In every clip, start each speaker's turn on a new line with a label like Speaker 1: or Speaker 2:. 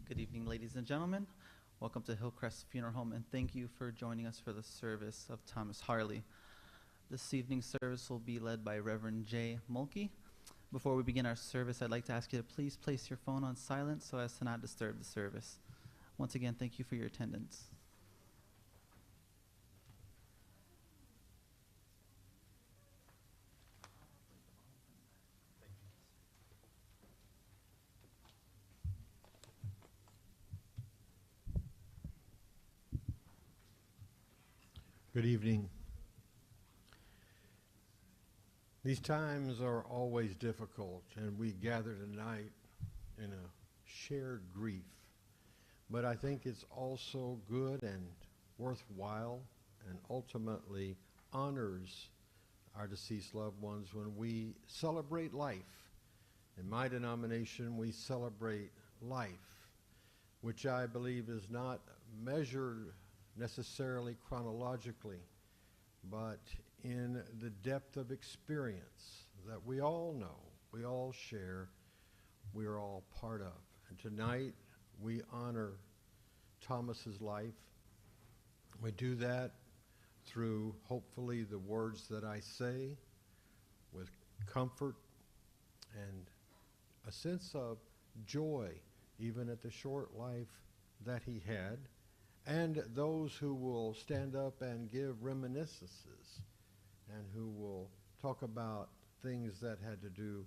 Speaker 1: Good evening, ladies and gentlemen. Welcome to Hillcrest Funeral Home, and thank you for joining us for the service of Thomas Harley. This evening's service will be led by Reverend Jay Mulkey. Before we begin our service, I'd like to ask you to please place your phone on silent so as to not disturb the service. Once again, thank you for your attendance.
Speaker 2: Good evening. These times are always difficult, and we gather tonight in a shared grief. But I think it's also good and worthwhile and ultimately honors our deceased loved ones when we celebrate life. In my denomination, we celebrate life, which I believe is not measured necessarily chronologically, but in the depth of experience that we all know, we all share, we are all part of. And tonight we honor Thomas's life. We do that through hopefully the words that I say, with comfort and a sense of joy, even at the short life that he had, and those who will stand up and give reminiscences and who will talk about things that had to do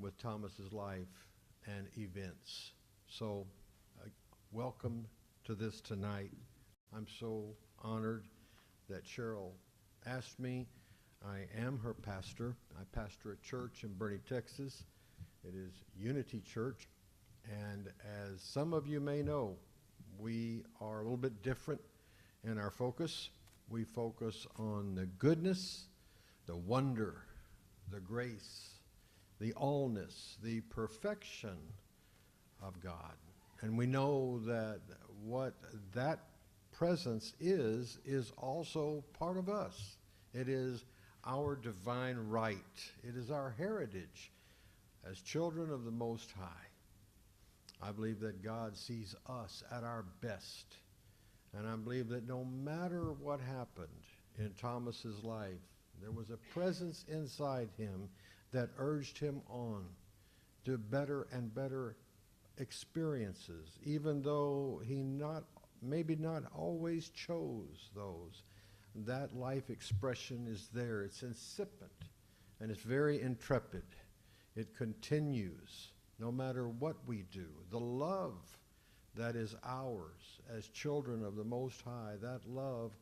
Speaker 2: with Thomas's life and events. So welcome to this tonight. I'm so honored that Cheryl asked me. I am her pastor. I pastor a church in Bernie, Texas. It is Unity Church, and as some of you may know, we are a little bit different in our focus. We focus on the goodness, the wonder, the grace, the allness, the perfection of God. And we know that what that presence is also part of us. It is our divine right. It is our heritage as children of the Most High. I believe that God sees us at our best. And I believe that no matter what happened in Thomas's life, there was a presence inside him that urged him on to better and better experiences, even though he maybe not always chose those. That life expression is there. It's incipient, and it's very intrepid. It continues. No matter what we do, the love that is ours as children of the Most High, that love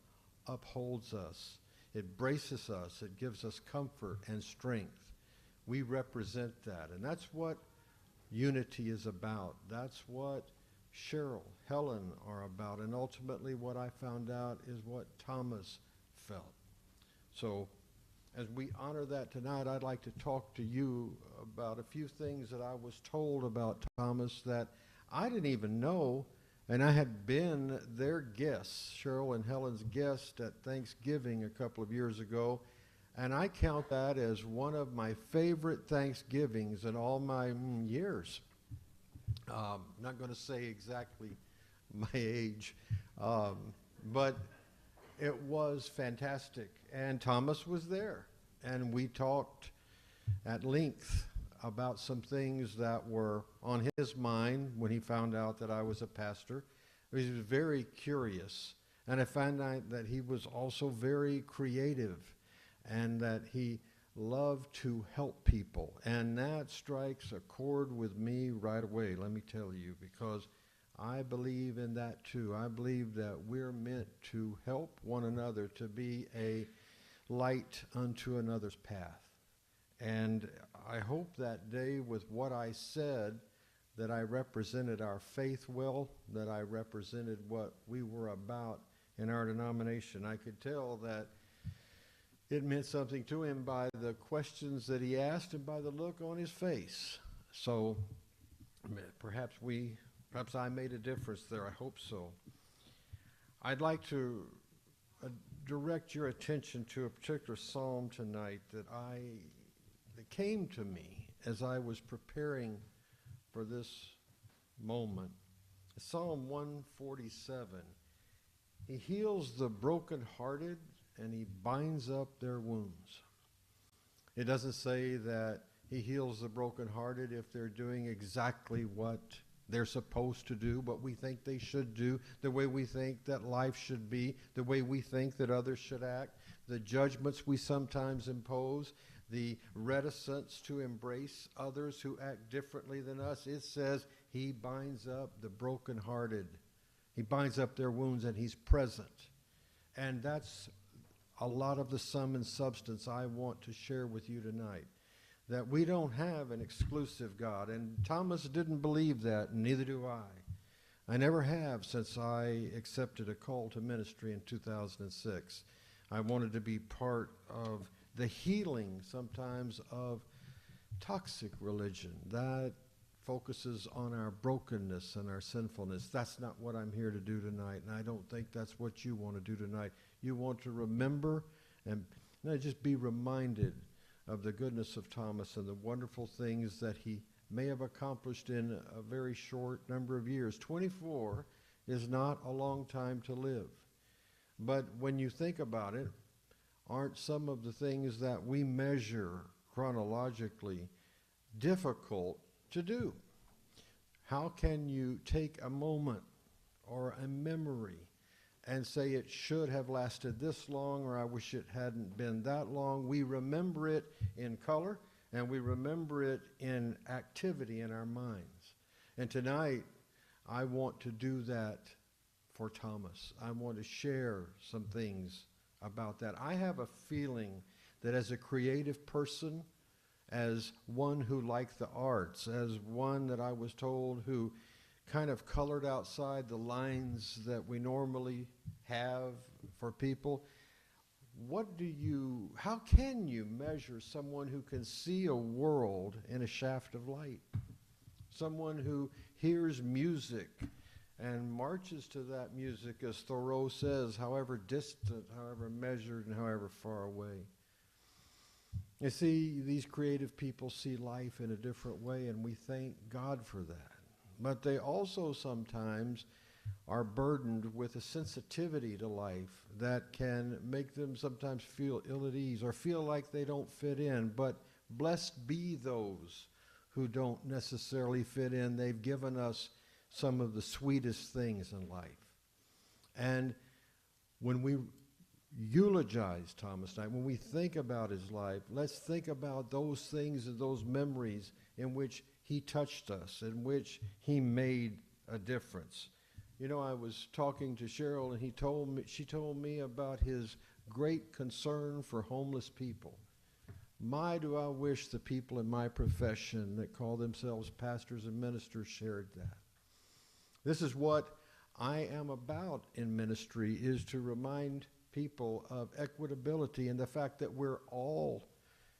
Speaker 2: upholds us. It braces us. It gives us comfort and strength. We represent that. And that's what unity is about. That's what Cheryl, Helen are about. And ultimately what I found out is what Thomas felt. So as we honor that tonight, I'd like to talk to you about a few things that I was told about Thomas that I didn't even know, and I had been their guests, Cheryl and Helen's guest at Thanksgiving a couple of years ago, and I count that as one of my favorite Thanksgivings in all my years. Not going to say exactly my age, but it was fantastic, and Thomas was there, and we talked at length about some things that were on his mind when he found out that I was a pastor. He was very curious, and I found out that he was also very creative and that he loved to help people, and that strikes a chord with me right away, let me tell you, because I believe in that too. I believe that we're meant to help one another, to be a light unto another's path. And I hope that day with what I said that I represented our faith well, that I represented what we were about in our denomination. I could tell that it meant something to him by the questions that he asked and by the look on his face. So perhaps I made a difference there. I hope so. I'd like to direct your attention to a particular psalm tonight that came to me as I was preparing for this moment. Psalm 147. He heals the brokenhearted and he binds up their wounds. It doesn't say that he heals the brokenhearted if they're doing exactly what they're supposed to do, what we think they should do, the way we think that life should be, the way we think that others should act, the judgments we sometimes impose, the reticence to embrace others who act differently than us. It says he binds up the brokenhearted. He binds up their wounds and he's present. And that's a lot of the sum and substance I want to share with you tonight. That we don't have an exclusive God. And Thomas didn't believe that, and neither do I. I never have since I accepted a call to ministry in 2006. I wanted to be part of the healing sometimes of toxic religion that focuses on our brokenness and our sinfulness. That's not what I'm here to do tonight, and I don't think that's what you want to do tonight. You want to remember and not just be reminded of the goodness of Thomas and the wonderful things that he may have accomplished in a very short number of years. 24 is not a long time to live. But when you think about it, aren't some of the things that we measure chronologically difficult to do? How can you take a moment or a memory and say it should have lasted this long, or I wish it hadn't been that long? We remember it in color, and we remember it in activity in our minds. And tonight, I want to do that for Thomas. I want to share some things about that. I have a feeling that as a creative person, as one who liked the arts, as one that I was told who kind of colored outside the lines that we normally have for people, how can you measure someone who can see a world in a shaft of light? Someone who hears music and marches to that music, as Thoreau says, however distant, however measured, and however far away. You see, these creative people see life in a different way, and we thank God for that. But they also sometimes are burdened with a sensitivity to life that can make them sometimes feel ill at ease or feel like they don't fit in. But blessed be those who don't necessarily fit in. They've given us some of the sweetest things in life. And when we eulogize Thomas Knight, when we think about his life, let's think about those things and those memories in which he touched us, in which he made a difference. You know, I was talking to Cheryl, and she told me about his great concern for homeless people. My, do I wish the people in my profession that call themselves pastors and ministers shared that. This is what I am about in ministry, is to remind people of equitability and the fact that we're all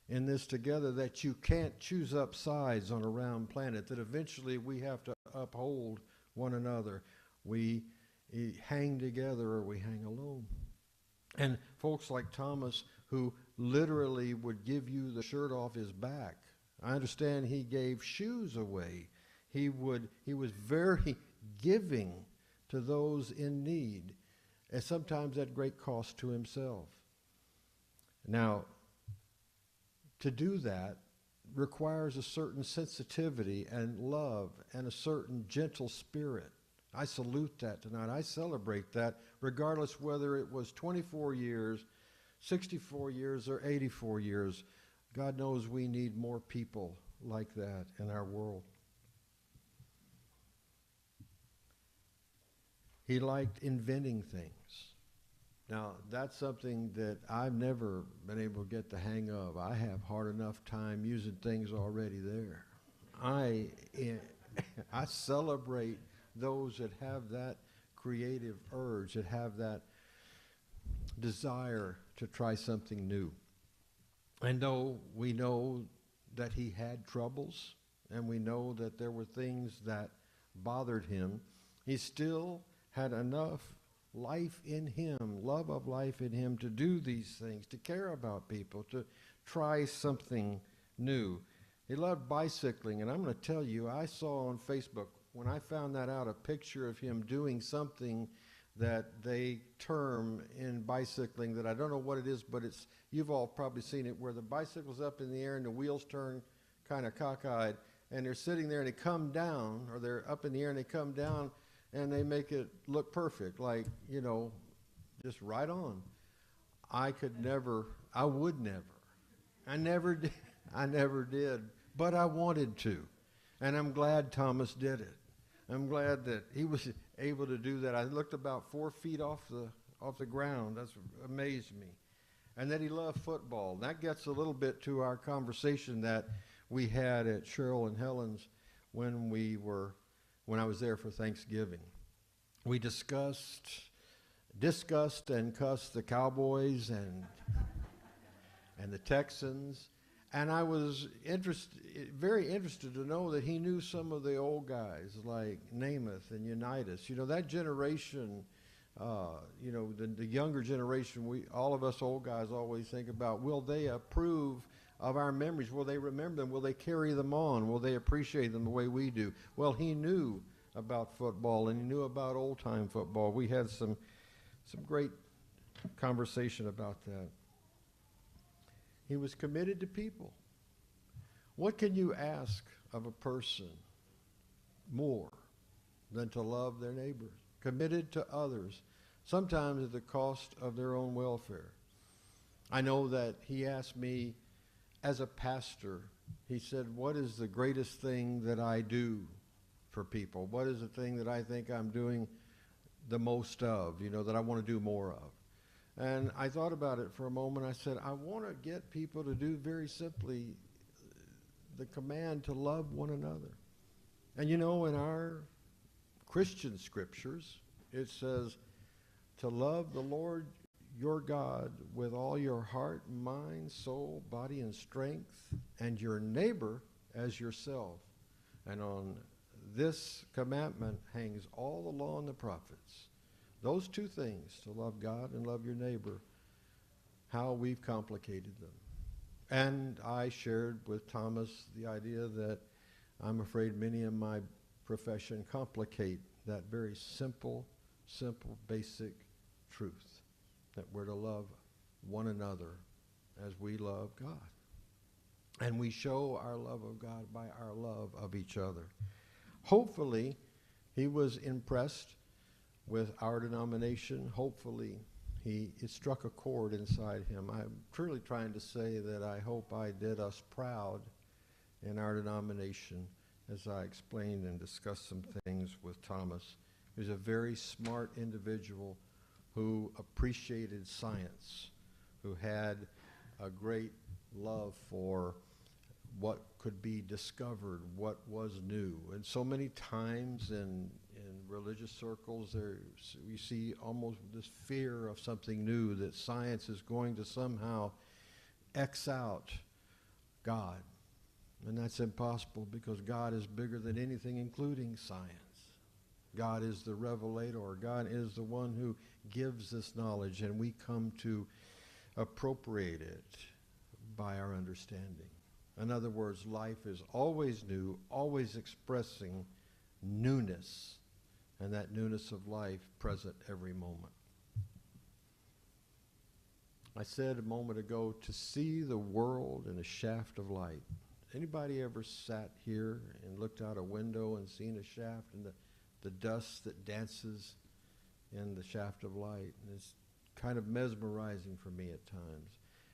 Speaker 2: in this together, that you can't choose up sides on a round planet, that eventually we have to uphold one another. We hang together or we hang alone. And folks like Thomas, who literally would give you the shirt off his back. I understand he gave shoes away. He was very giving to those in need, and sometimes at great cost to himself. Now, to do that requires a certain sensitivity and love and a certain gentle spirit. I salute that tonight. I celebrate that, regardless whether it was 24 years, 64 years, or 84 years. God knows we need more people like that in our world. He liked inventing things. Now, that's something that I've never been able to get the hang of. I have hard enough time using things already there. I celebrate those that have that creative urge, that have that desire to try something new. And though we know that he had troubles, and we know that there were things that bothered him, he still had enough life in him, love of life in him, to do these things, to care about people, to try something new. He loved bicycling, and I'm going to tell you, I saw on Facebook when I found that out, a picture of him doing something that they term in bicycling that I don't know what it is, but it's, you've all probably seen it, where the bicycle's up in the air and the wheels turn kind of cockeyed, and they're sitting there and they come down, or they're up in the air and they come down, and they make it look perfect, like, you know, just right on. I could never, I would never. I never did. I never did, but I wanted to. And I'm glad Thomas did it. I'm glad that he was able to do that. I looked about 4 feet off the ground. That's amazed me. And that he loved football. That gets a little bit to our conversation that we had at Cheryl and Helen's when I was there for Thanksgiving. We discussed and cussed the Cowboys and the Texans. And I was very interested to know that he knew some of the old guys like Namath and Unitas. You know, that generation, you know, the younger generation, all of us old guys always think about, will they approve of our memories? Will they remember them? Will they carry them on? Will they appreciate them the way we do? Well, he knew about football, and he knew about old-time football. We had some great conversation about that. He was committed to people. What can you ask of a person more than to love their neighbors? Committed to others, sometimes at the cost of their own welfare. I know that he asked me as a pastor, he said, what is the greatest thing that I do for people? What is the thing that I think I'm doing the most of, you know, that I want to do more of? And I thought about it for a moment. I said, I want to get people to do very simply the command to love one another. And you know, in our Christian scriptures, it says to love the Lord your God with all your heart, mind, soul, body, and strength, and your neighbor as yourself. And on this commandment hangs all the law and the prophets. Those two things, to love God and love your neighbor, how we've complicated them. And I shared with Thomas the idea that I'm afraid many in my profession complicate that very simple, basic truth, that we're to love one another as we love God. And we show our love of God by our love of each other. Hopefully, he was impressed with our denomination. Hopefully, it struck a chord inside him. I'm truly trying to say that I hope I did us proud in our denomination as I explained and discussed some things with Thomas. He was a very smart individual who appreciated science, who had a great love for what could be discovered, what was new. And so many times in religious circles, we see almost this fear of something new, that science is going to somehow X out God. And that's impossible, because God is bigger than anything, including science. God is the revelator. God is the one who gives this knowledge, and we come to appropriate it by our understanding. In other words, life is always new, always expressing newness, and that newness of life present every moment. I said a moment ago, to see the world in a shaft of light. Anybody ever sat here and looked out a window and seen a shaft and the dust that dances in the shaft of light? And it's kind of mesmerizing for me at times.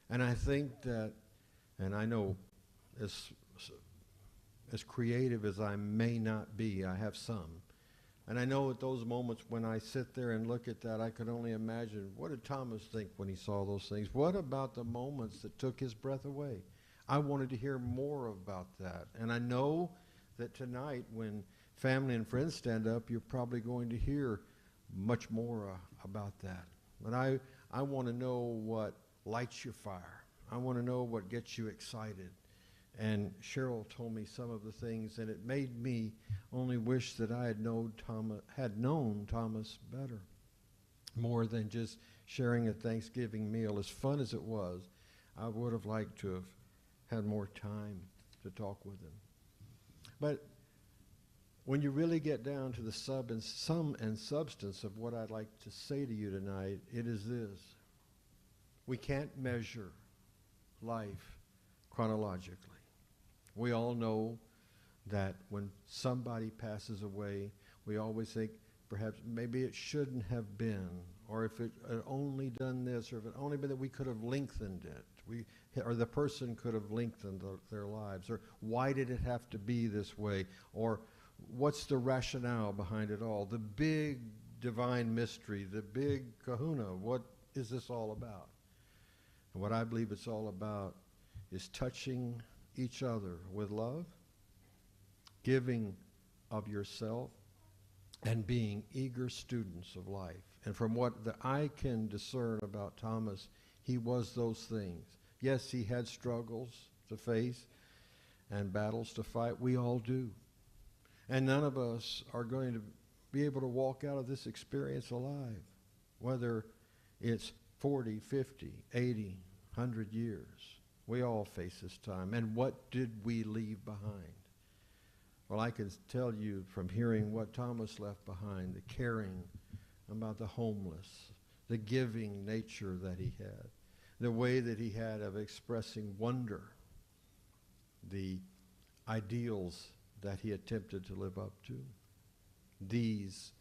Speaker 2: And I think that, and I know as creative as I may not be, I have some. And I know at those moments when I sit there and look at that, I could only imagine, what did Thomas think when he saw those things? What about the moments that took his breath away? I wanted to hear more about that. And I know that tonight, when family and friends stand up, you're probably going to hear much more about that. But I want to know what lights your fire. I want to know what gets you excited. And Cheryl told me some of the things, and it made me only wish that I had known Thomas better, more than just sharing a Thanksgiving meal. As fun as it was, I would have liked to have had more time to talk with him. But when you really get down to the sum and substance of what I'd like to say to you tonight, it is this. We can't measure life chronologically. We all know that when somebody passes away, we always think perhaps maybe it shouldn't have been, or if it had only done this, or if it only been that we could have lengthened it, or the person could have lengthened their lives, or why did it have to be this way, or what's the rationale behind it all? The big divine mystery, the big kahuna, what is this all about? And what I believe it's all about is touching each other with love, giving of yourself, and being eager students of life. And from what I can discern about Thomas, he was those things. Yes, he had struggles to face and battles to fight. We all do. And none of us are going to be able to walk out of this experience alive, whether it's 40, 50, 80, 100 years. We all face this time. And what did we leave behind? Well, I can tell you from hearing what Thomas left behind, the caring about the homeless, the giving nature that he had, the way that he had of expressing wonder, the ideals that he attempted to live up to. These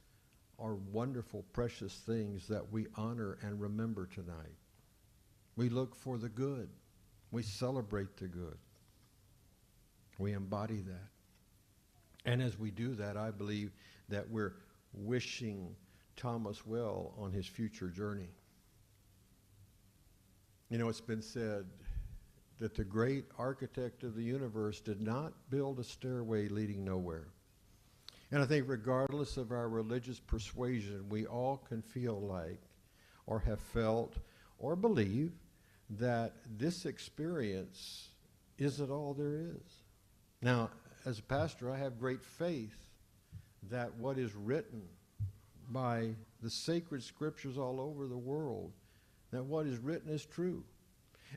Speaker 2: are wonderful, precious things that we honor and remember tonight. We look for the good. We celebrate the good. We embody that. And as we do that, I believe that we're wishing Thomas well on his future journey. You know, it's been said that the great architect of the universe did not build a stairway leading nowhere. And I think regardless of our religious persuasion, we all can feel like, or have felt, or believe that this experience isn't all there is. Now, as a pastor, I have great faith that what is written by the sacred scriptures all over the world, that what is written is true.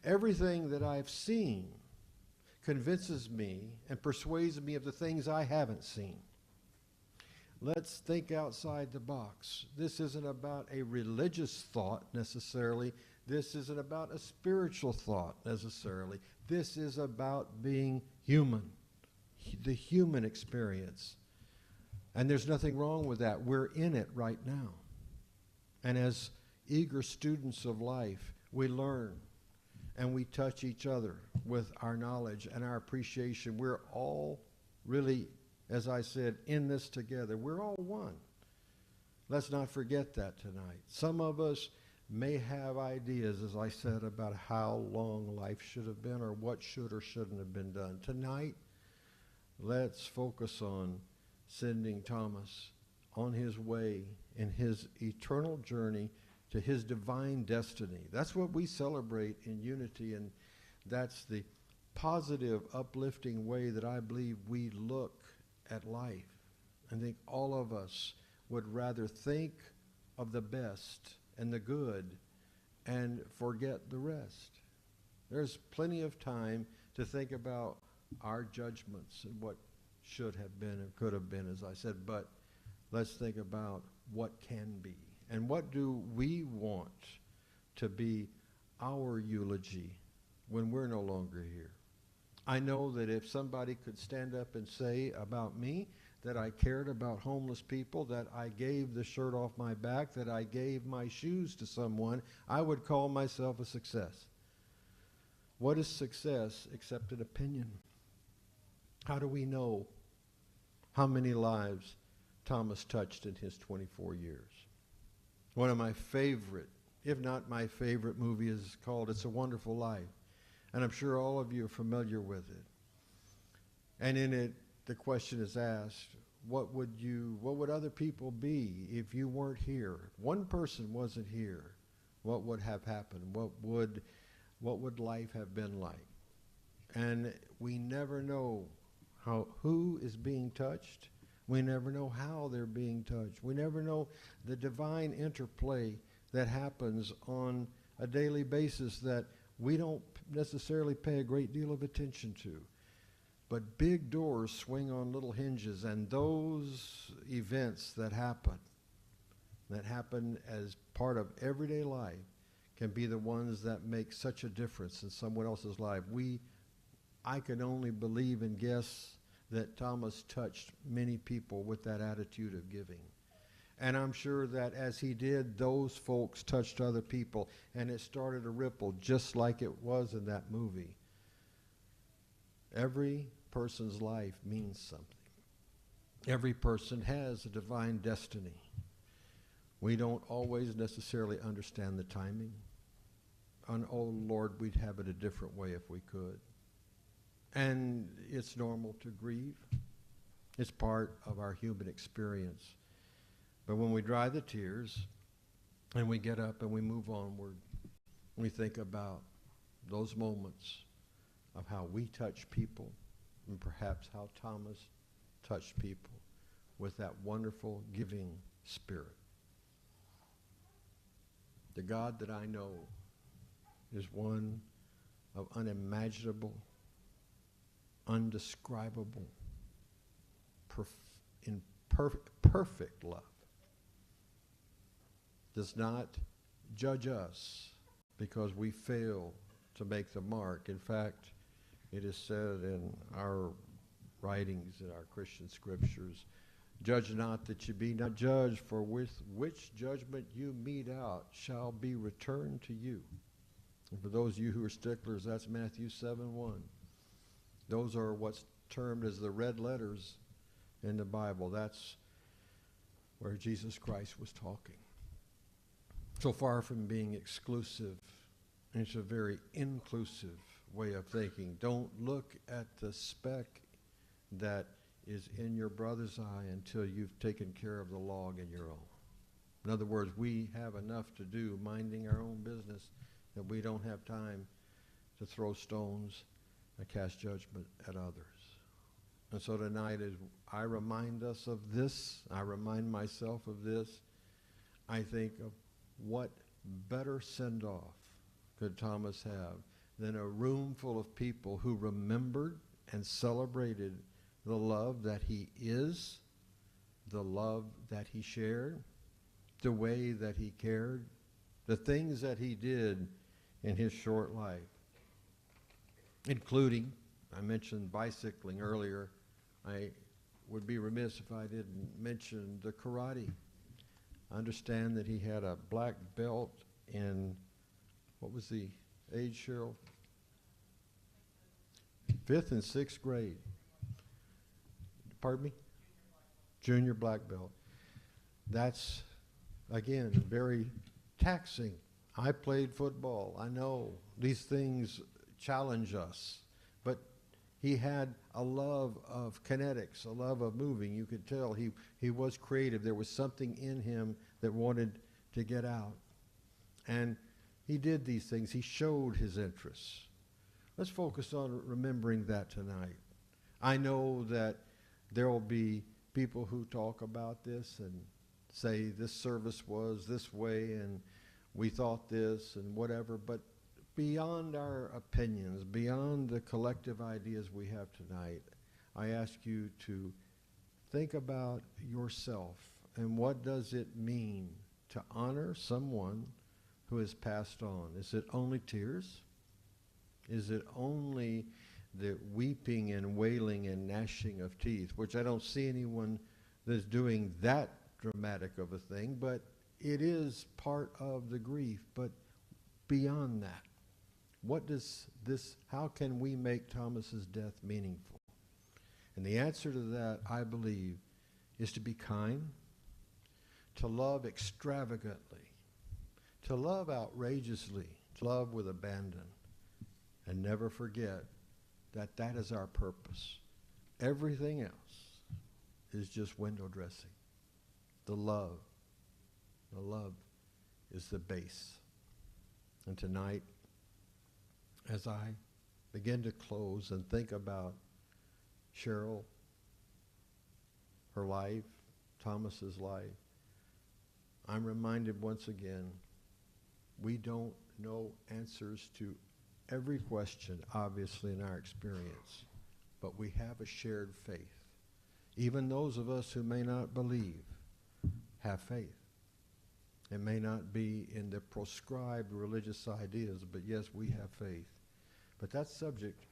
Speaker 2: Everything that I've seen convinces me and persuades me of the things I haven't seen. Let's think outside the box. This isn't about a religious thought necessarily. This isn't about a spiritual thought necessarily. This is about being human, the human experience. And there's nothing wrong with that. We're in it right now. And as eager students of life, we learn and we touch each other with our knowledge and our appreciation. We're all really, as I said, in this together. We're all one. Let's not forget that tonight. Some of us may have ideas, as I said, about how long life should have been or what should or shouldn't have been done. Tonight, let's focus on sending Thomas on his way in his eternal journey to his divine destiny. That's what we celebrate in unity, and that's the positive, uplifting way that I believe we look at life. I think all of us would rather think of the best and the good and forget the rest. There's plenty of time to think about our judgments and what should have been and could have been, as I said, but let's think about what can be. And what do we want to be our eulogy when we're no longer here? I know that if somebody could stand up and say about me that I cared about homeless people, that I gave the shirt off my back, that I gave my shoes to someone, I would call myself a success. What is success except an opinion? How do we know how many lives Thomas touched in his 24 years? One of my favorite, if not my favorite movie is called It's a Wonderful Life. And I'm sure all of you are familiar with it. And in it, the question is asked, what would other people be if you weren't here? One person wasn't here. What would have happened? What would life have been like? And we never know who is being touched. We never know how they're being touched. We never know the divine interplay that happens on a daily basis that we don't necessarily pay a great deal of attention to. But big doors swing on little hinges, and those events that happen as part of everyday life, can be the ones that make such a difference in someone else's life. I can only believe and guess that Thomas touched many people with that attitude of giving. And I'm sure that as he did, those folks touched other people, and it started a ripple just like it was in that movie. Every person's life means something. Every person has a divine destiny. We don't always necessarily understand the timing. And oh Lord, we'd have it a different way if we could. And it's normal to grieve. It's part of our human experience. But when we dry the tears and we get up and we move onward, we think about those moments of how we touch people, and perhaps how Thomas touched people with that wonderful giving spirit. The God that I know is one of unimaginable, undescribable, perfect love. Does not judge us because we fail to make the mark. In fact, it is said in our writings, in our Christian scriptures, judge not that you be not judged, for with which judgment you mete out shall be returned to you. And for those of you who are sticklers, that's Matthew 7:1. Those are what's termed as the red letters in the Bible. That's where Jesus Christ was talking. So far from being exclusive, it's a very inclusive way of thinking. Don't look at the speck that is in your brother's eye until you've taken care of the log in your own. In other words, we have enough to do minding our own business that we don't have time to throw stones and cast judgment at others. And so tonight, as I remind us of this, I remind myself of this, I think of what better send-off could Thomas have than a room full of people who remembered and celebrated the love that he is, the love that he shared, the way that he cared, the things that he did in his short life, including, I mentioned bicycling earlier. I would be remiss if I didn't mention the karate. I understand that he had a black belt in, what was the age, Cheryl? 5th and 6th grade. Pardon me? Junior black belt. That's, again, very taxing. I played football. I know these things challenge us. But he had a love of kinetics, a love of moving. You could tell he was creative. There was something in him that wanted to get out. And he did these things. He showed his interests. Let's focus on remembering that tonight. I know that there will be people who talk about this and say this service was this way and we thought this and whatever, but beyond our opinions, beyond the collective ideas we have tonight, I ask you to think about yourself and what does it mean to honor someone who has passed on. Is it only tears? Is it only the weeping and wailing and gnashing of teeth, which I don't see anyone that's doing that dramatic of a thing, but it is part of the grief. But beyond that, how can we make Thomas's death meaningful? And the answer to that, I believe, is to be kind, to love extravagantly, to love outrageously, to love with abandon, and never forget that that is our purpose. Everything else is just window dressing. The love is the base. And tonight, as I begin to close and think about Cheryl, her life, Thomas's life, I'm reminded once again, we don't know answers to every question, obviously, in our experience. but we have a shared faith. Even those of us who may not believe have faith. It may not be in the proscribed religious ideas, but yes, we have faith. But that's subject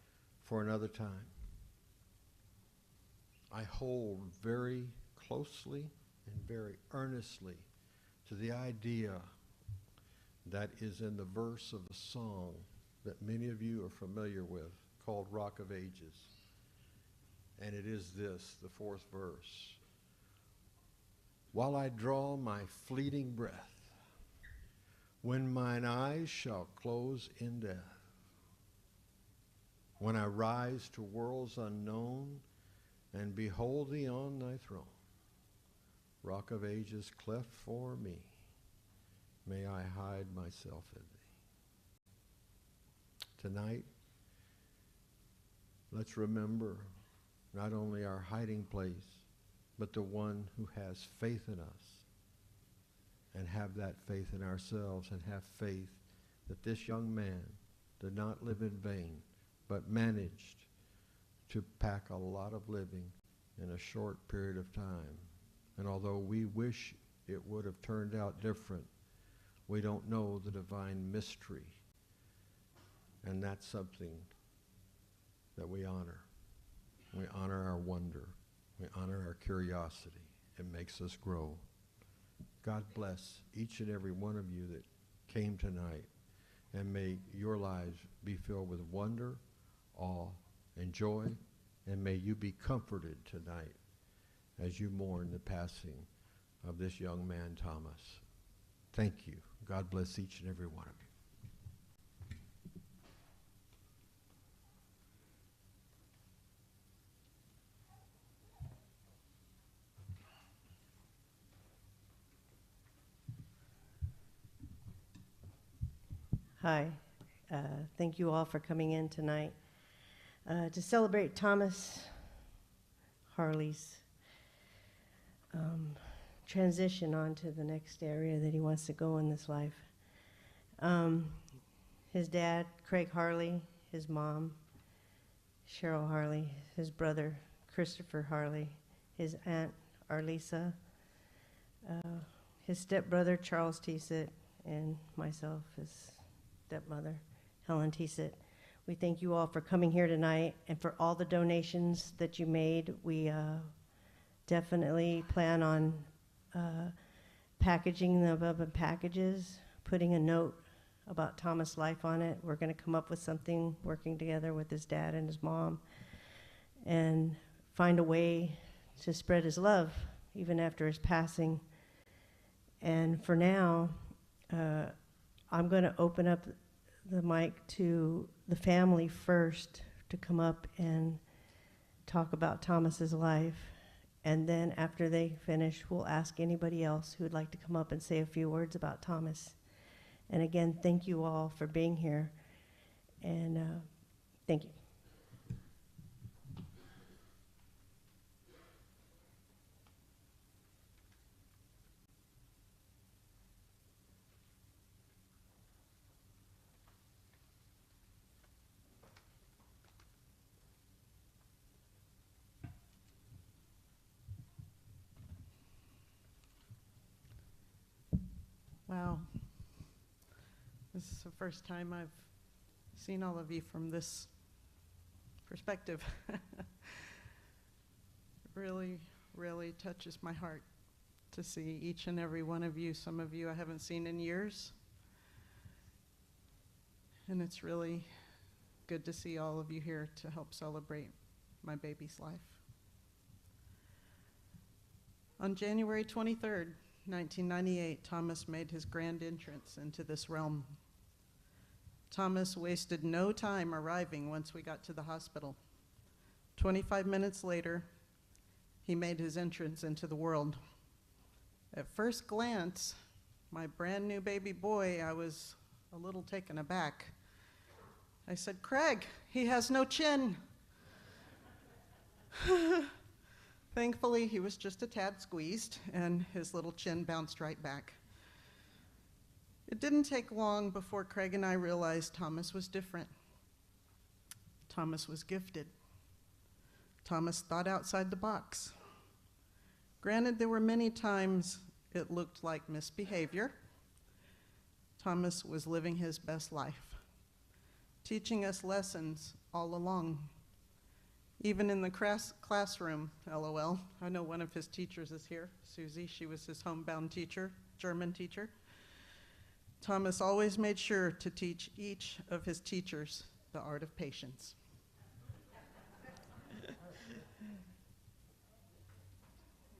Speaker 2: for another time. I hold very closely and very earnestly to the idea that is in the verse of the song that many of you are familiar with, called Rock of Ages. And it is this, the fourth verse. While I draw my fleeting breath, when mine eyes shall close in death, when I rise to worlds unknown and behold thee on thy throne, Rock of Ages cleft for me, may I hide myself in thee. Tonight, let's remember not only our hiding place, but the one who has faith in us, and have that faith in ourselves, and have faith that this young man did not live in vain, but managed to pack a lot of living in a short period of time. And although we wish it would have turned out different, we don't know the divine mystery. And that's something that we honor. We honor our wonder. We honor our curiosity. It makes us grow. God bless each and every one of you that came tonight, and may your lives be filled with wonder, awe, and joy, and may you be comforted tonight as you mourn the passing of this young man, Thomas. Thank you. God bless each and every one of you.
Speaker 3: Hi. Thank you all for coming in tonight to celebrate Thomas Harley's transition on to the next area that he wants to go in this life. His dad, Craig Harley, his mom, Cheryl Harley, his brother, Christopher Harley, his aunt, Arlisa, his stepbrother, Charles Teasitt, and myself, his stepmother, Helen Teasitt. We thank you all for coming here tonight and for all the donations that you made. We definitely plan on packaging them up in packages, putting a note about Thomas' life on it. We're going to come up with something, working together with his dad and his mom, and find a way to spread his love even after his passing. And for now, I'm going to open up the mic to the family first to come up and talk about Thomas's life. And then after they finish, we'll ask anybody else who would like to come up and say a few words about Thomas. And again, thank you all for being here. And thank you.
Speaker 4: Wow. This is the first time I've seen all of you from this perspective. It really, really touches my heart to see each and every one of you. Some of you I haven't seen in years. And it's really good to see all of you here to help celebrate my baby's life. On January 23rd, 1998, Thomas made his grand entrance into this realm. Thomas wasted no time arriving once we got to the hospital. 25 minutes later, he made his entrance into the world. At first glance, my brand new baby boy, I was a little taken aback. I said, "Craig, he has no chin." Thankfully, he was just a tad squeezed, and his little chin bounced right back. It didn't take long before Craig and I realized Thomas was different. Thomas was gifted. Thomas thought outside the box. Granted, there were many times it looked like misbehavior. Thomas was living his best life, teaching us lessons all along. Even in the classroom, LOL. I know one of his teachers is here, Susie. She was his homebound teacher, German teacher. Thomas always made sure to teach each of his teachers the art of patience.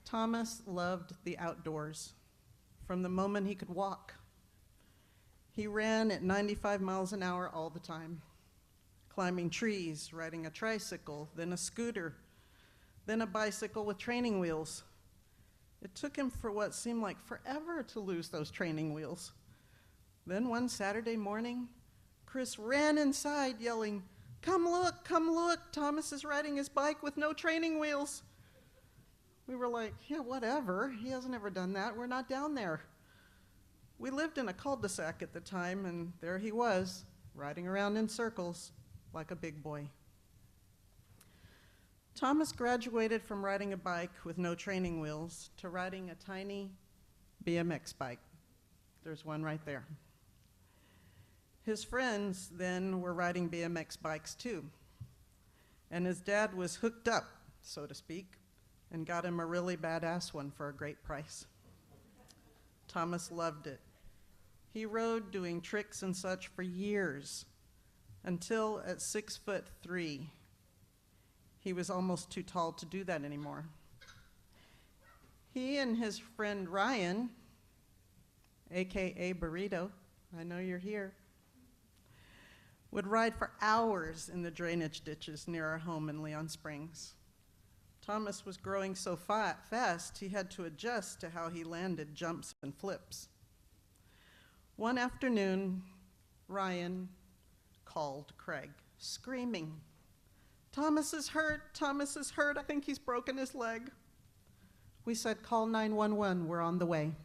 Speaker 4: Thomas loved the outdoors from the moment he could walk. He ran at 95 miles an hour all the time, climbing trees, riding a tricycle, then a scooter, then a bicycle with training wheels. It took him for what seemed like forever to lose those training wheels. Then one Saturday morning, Chris ran inside yelling, come look, Thomas is riding his bike with no training wheels." We were like, yeah, whatever, he hasn't ever done that, we're not down there. We lived in a cul-de-sac at the time, and there he was, riding around in circles like a big boy. Thomas graduated from riding a bike with no training wheels to riding a tiny BMX bike. There's one right there. His friends then were riding BMX bikes too, and his dad was hooked up, so to speak, and got him a really badass one for a great price. Thomas loved it. He rode doing tricks and such for years, until at 6'3", he was almost too tall to do that anymore. He and his friend Ryan, AKA Burrito, I know you're here, would ride for hours in the drainage ditches near our home in Leon Springs. Thomas was growing so fast, he had to adjust to how he landed jumps and flips. One afternoon, Ryan called Craig, screaming, Thomas is hurt, I think he's broken his leg." We said, "Call 911, we're on the way."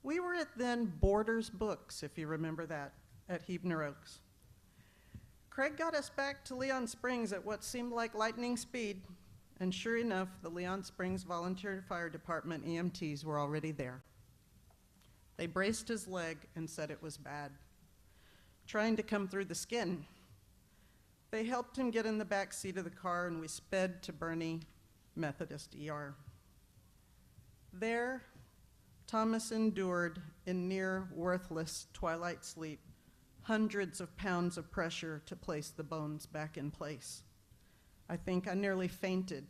Speaker 4: We were at then Borders Books, if you remember that, at Huebner Oaks. Craig got us back to Leon Springs at what seemed like lightning speed, and sure enough, the Leon Springs Volunteer Fire Department EMTs were already there. They braced his leg and said it was bad, trying to come through the skin. They helped him get in the back seat of the car, and we sped to Bernie Methodist ER. There, Thomas endured in near worthless twilight sleep hundreds of pounds of pressure to place the bones back in place. I think I nearly fainted,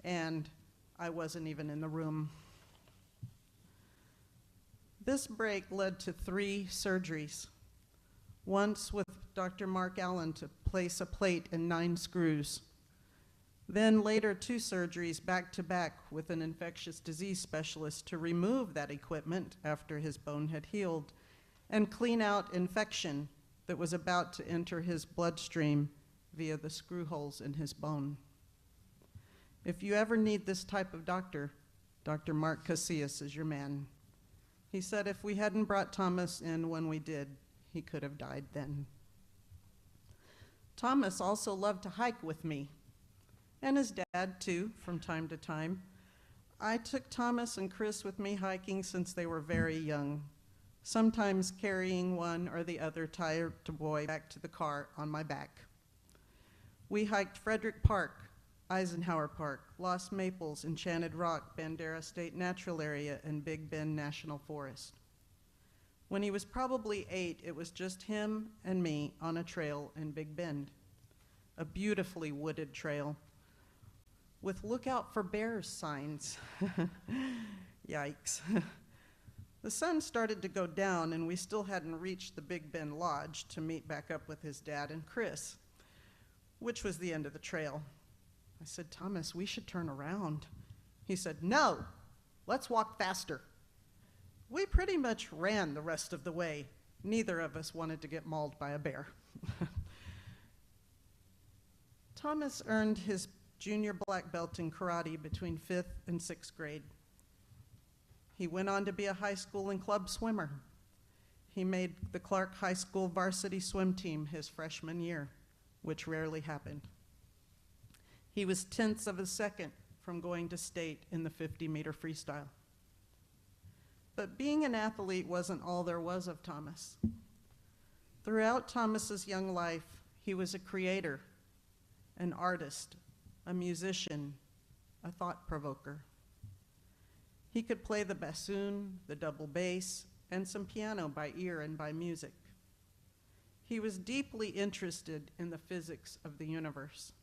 Speaker 4: and I wasn't even in the room. This break led to 3 surgeries, once with Dr. Mark Allen to place a plate and 9 screws. Then later 2 surgeries back to back with an infectious disease specialist to remove that equipment after his bone had healed and clean out infection that was about to enter his bloodstream via the screw holes in his bone. If you ever need this type of doctor, Dr. Mark Casillas is your man. He said if we hadn't brought Thomas in when we did, he could have died then. Thomas also loved to hike with me, and his dad too, from time to time. I took Thomas and Chris with me hiking since they were very young, sometimes carrying one or the other tired boy back to the car on my back. We hiked Frederick Park, Eisenhower Park, Lost Maples, Enchanted Rock, Bandera State Natural Area, and Big Bend National Forest. When he was probably 8, it was just him and me on a trail in Big Bend, a beautifully wooded trail with "Look out for bears" signs. Yikes. The sun started to go down, and we still hadn't reached the Big Bend Lodge to meet back up with his dad and Chris, which was the end of the trail. I said, "Thomas, we should turn around." He said, "No, let's walk faster." We pretty much ran the rest of the way. Neither of us wanted to get mauled by a bear. Thomas earned his junior black belt in karate between 5th and 6th grade. He went on to be a high school and club swimmer. He made the Clark High School varsity swim team his freshman year, which rarely happened. He was tenths of a second from going to state in the 50-meter freestyle. But being an athlete wasn't all there was of Thomas. Throughout Thomas's young life, he was a creator, an artist, a musician, a thought provoker. He could play the bassoon, the double bass, and some piano by ear and by music. He was deeply interested in the physics of the universe,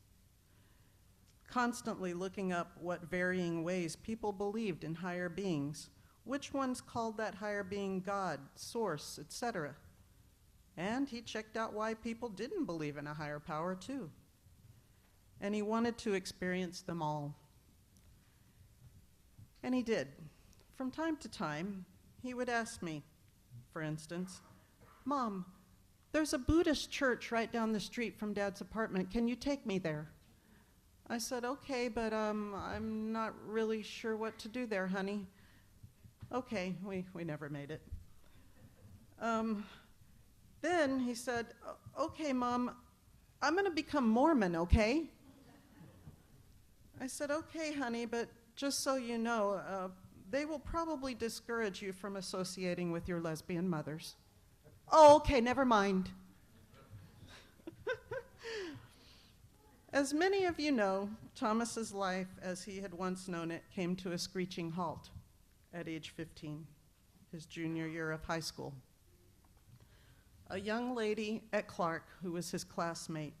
Speaker 4: constantly looking up what varying ways people believed in higher beings, which ones called that higher being God, source, etc. And he checked out why people didn't believe in a higher power too. And he wanted to experience them all. And he did. From time to time, he would ask me, for instance, "Mom, there's a Buddhist church right down the street from Dad's apartment. Can you take me there?" I said, "Okay, but I'm not really sure what to do there, honey." Okay, we never made it. Then he said, "Okay, Mom, I'm going to become Mormon, okay?" I said, "Okay, honey, but just so you know, they will probably discourage you from associating with your lesbian mothers." "Oh, okay, never mind." As many of you know, Thomas's life, as he had once known it, came to a screeching halt at age 15, his junior year of high school. A young lady at Clark, who was his classmate,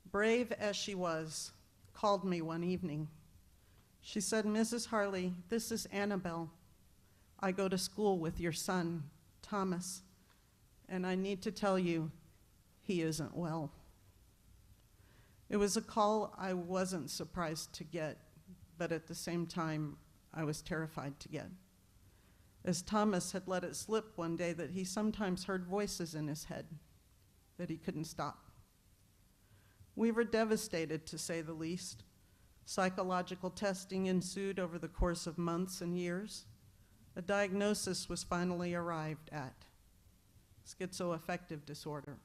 Speaker 4: brave as she was, called me one evening. She said, "Mrs. Harley, this is Annabelle. I go to school with your son, Thomas, and I need to tell you, he isn't well." It was a call I wasn't surprised to get, but at the same time, I was terrified to get, as Thomas had let it slip one day that he sometimes heard voices in his head that he couldn't stop. We were devastated, to say the least. Psychological testing ensued over the course of months and years. A diagnosis was finally arrived at: schizoaffective disorder.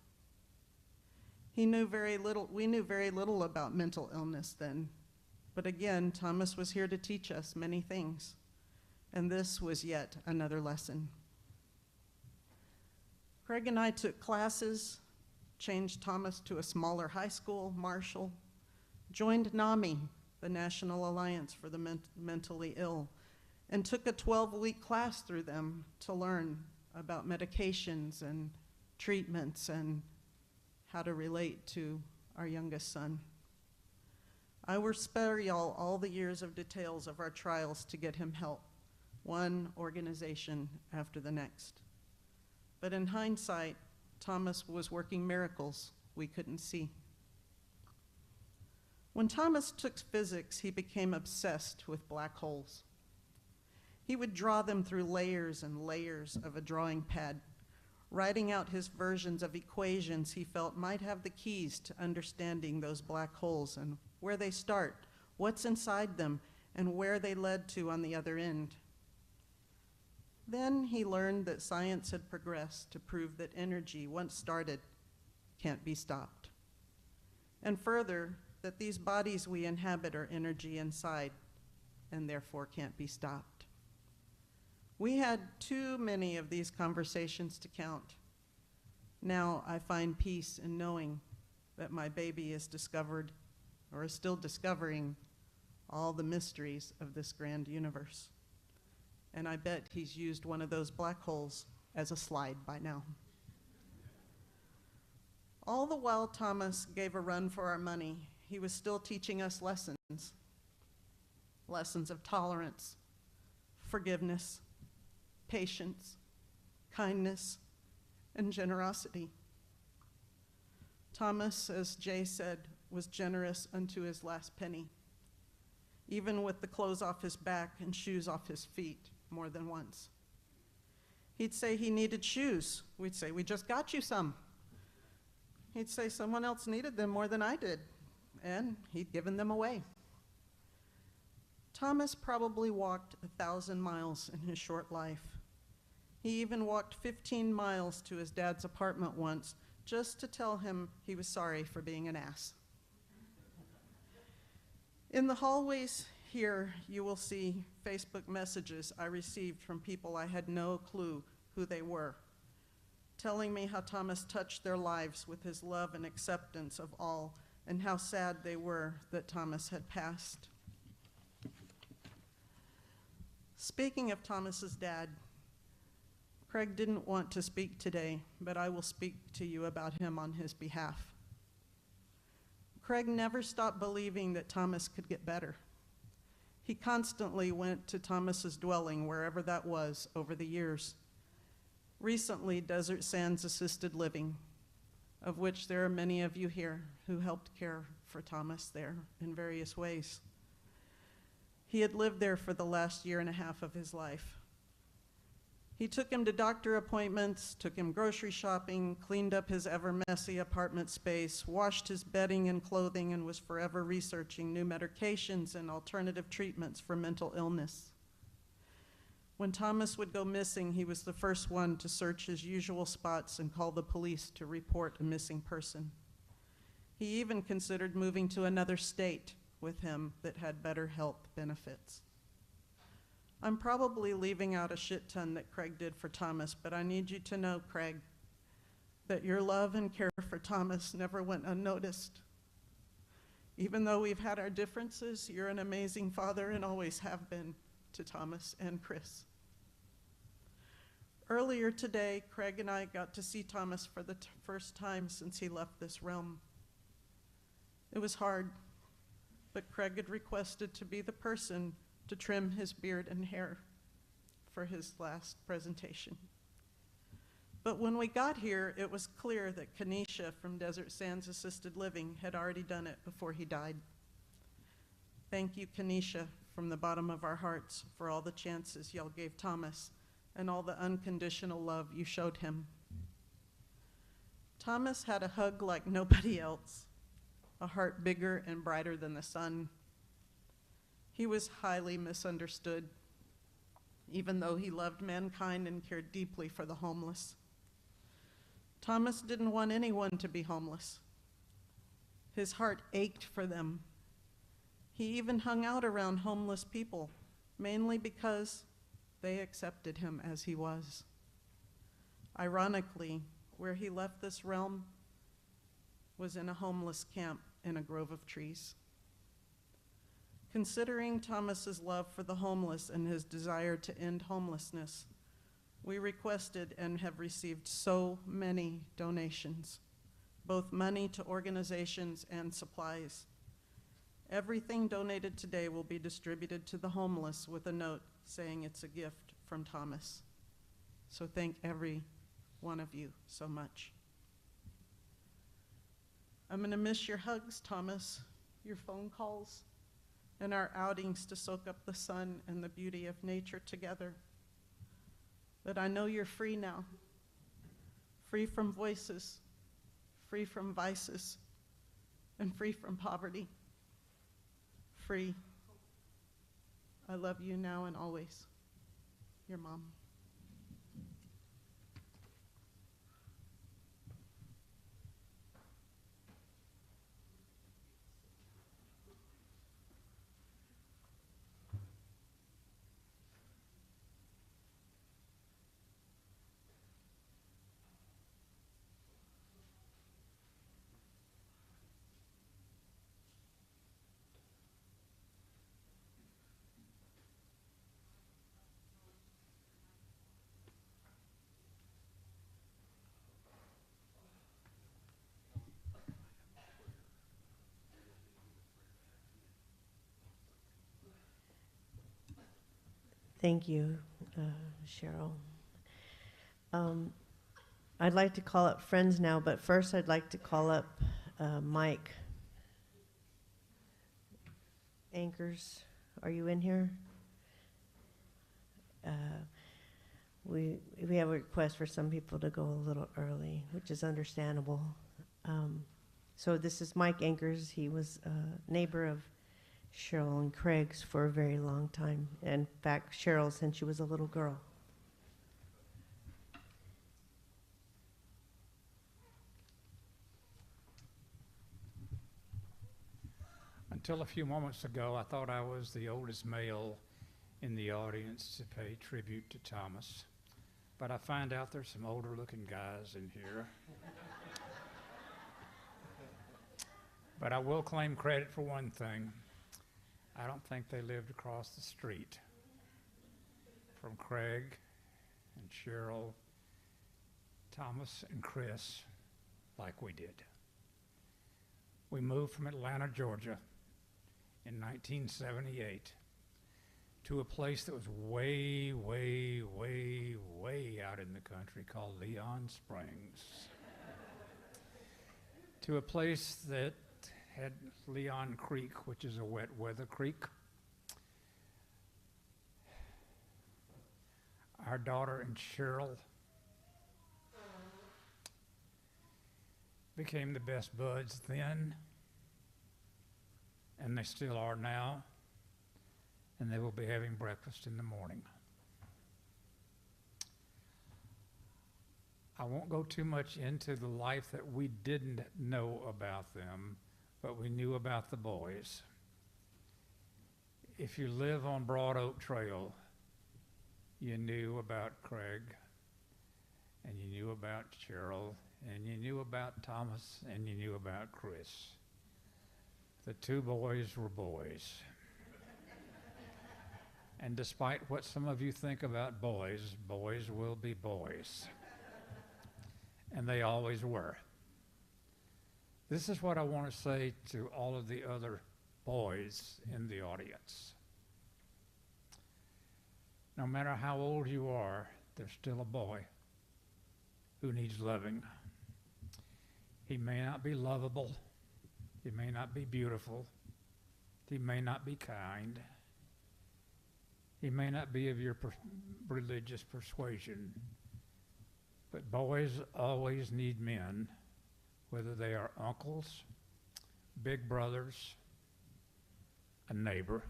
Speaker 4: We knew very little about mental illness then, but again, Thomas was here to teach us many things, and this was yet another lesson. Craig and I took classes, changed Thomas to a smaller high school, Marshall, joined NAMI, the National Alliance for the Mentally Ill, and took a 12-week class through them to learn about medications and treatments and how to relate to our youngest son. I will spare y'all all the years of details of our trials to get him help, one organization after the next. But in hindsight, Thomas was working miracles we couldn't see. When Thomas took physics, he became obsessed with black holes. He would draw them through layers and layers of a drawing pad, writing out his versions of equations he felt might have the keys to understanding those black holes and where they start, what's inside them, and where they led to on the other end. Then he learned that science had progressed to prove that energy, once started, can't be stopped. And further, that these bodies we inhabit are energy inside, and therefore can't be stopped. We had too many of these conversations to count. Now I find peace in knowing that my baby is discovered, or is still discovering, all the mysteries of this grand universe. And I bet he's used one of those black holes as a slide by now. All the while Thomas gave a run for our money, he was still teaching us lessons. Lessons of tolerance, forgiveness, patience, kindness, and generosity. Thomas, as Jay said, was generous unto his last penny, even with the clothes off his back and shoes off his feet more than once. He'd say he needed shoes. We'd say, "We just got you some." He'd say someone else needed them more than I did, and he'd given them away. Thomas probably walked 1,000 miles in his short life. He even walked 15 miles to his dad's apartment once just to tell him he was sorry for being an ass. In the hallways here, you will see Facebook messages I received from people I had no clue who they were, telling me how Thomas touched their lives with his love and acceptance of all, and how sad they were that Thomas had passed. Speaking of Thomas's dad, Craig didn't want to speak today, but I will speak to you about him on his behalf. Craig never stopped believing that Thomas could get better. He constantly went to Thomas's dwelling, wherever that was, over the years. Recently, Desert Sands Assisted Living, of which there are many of you here who helped care for Thomas there in various ways. He had lived there for the last year and a half of his life. He took him to doctor appointments, took him grocery shopping, cleaned up his ever-messy apartment space, washed his bedding and clothing, and was forever researching new medications and alternative treatments for mental illness. When Thomas would go missing, he was the first one to search his usual spots and call the police to report a missing person. He even considered moving to another state with him that had better health benefits. I'm probably leaving out a shit ton that Craig did for Thomas, but I need you to know, Craig, that your love and care for Thomas never went unnoticed. Even though we've had our differences, you're an amazing father and always have been to Thomas and Chris. Earlier today, Craig and I got to see Thomas for the first time since he left this realm. It was hard, but Craig had requested to be the person to trim his beard and hair for his last presentation. But when we got here, it was clear that Kenesha from Desert Sands Assisted Living had already done it before he died. Thank you, Kenesha, from the bottom of our hearts for all the chances y'all gave Thomas and all the unconditional love you showed him. Thomas had a hug like nobody else, a heart bigger and brighter than the sun. He was highly misunderstood, even though he loved mankind and cared deeply for the homeless. Thomas didn't want anyone to be homeless. His heart ached for them. He even hung out around homeless people, mainly because they accepted him as he was. Ironically, where he left this realm was in a homeless camp in a grove of trees. Considering Thomas's love for the homeless and his desire to end homelessness, we requested and have received so many donations, both money to organizations and supplies. Everything donated today will be distributed to the homeless with a note saying it's a gift from Thomas. So thank every one of you so much. I'm gonna miss your hugs, Thomas, your phone calls, and our outings to soak up the sun and the beauty of nature together. But I know you're free now, free from voices, free from vices, and free from poverty. Free. I love you now and always. Your mom.
Speaker 3: Thank you, Cheryl. I'd like to call up friends now, but first I'd like to call up Mike Anchors. Are you in here? We have a request for some people to go a little early, which is understandable. So this is Mike Anchors. He was a neighbor of Cheryl and Craig's for a very long time. In fact, Cheryl since she was a little girl.
Speaker 5: Until a few moments ago, I thought I was the oldest male in the audience to pay tribute to Thomas, but I find out there's some older looking guys in here. But I will claim credit for one thing. I don't think they lived across the street from Craig and Cheryl, Thomas and Chris like we did. We moved from Atlanta, Georgia in 1978 to a place that was way, way, way, way out in the country called Leon Springs. To a place that had Leon Creek, which is a wet weather creek. Our daughter and Cheryl became the best buds then, and they still are now, and they will be having breakfast in the morning. I won't go too much into the life that we didn't know about them, but we knew about the boys. If you live on Broad Oak Trail, you knew about Craig, and you knew about Cheryl, and you knew about Thomas, and you knew about Chris. The two boys were boys. And despite what some of you think about boys, boys will be boys. And they always were. This is what I want to say to all of the other boys in the audience. No matter how old you are, there's still a boy who needs loving. He may not be lovable. He may not be beautiful. He may not be kind. He may not be of your religious persuasion. But boys always need men, whether they are uncles, big brothers, a neighbor,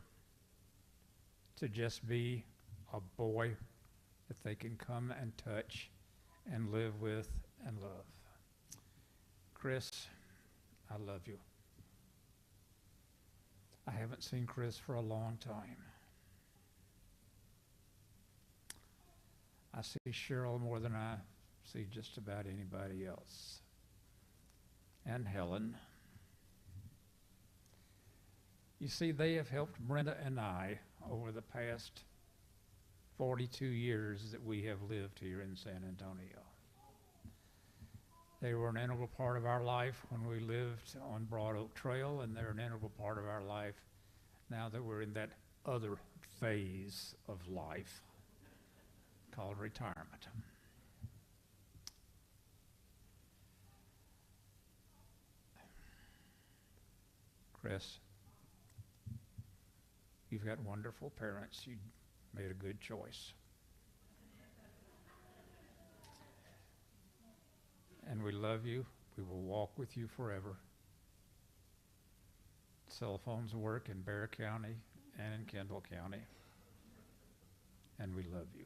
Speaker 5: to just be a boy that they can come and touch and live with and love. Chris, I love you. I haven't seen Chris for a long time. I see Cheryl more than I see just about anybody else. And Helen. You see, they have helped Brenda and I over the past 42 years that we have lived here in San Antonio. They were an integral part of our life when we lived on Broad Oak Trail, and they're an integral part of our life now that we're in that other phase of life called retirement. Chris, you've got wonderful parents. You made a good choice. And we love you. We will walk with you forever. Cell phones work in Bexar County and in Kendall County. And we love you.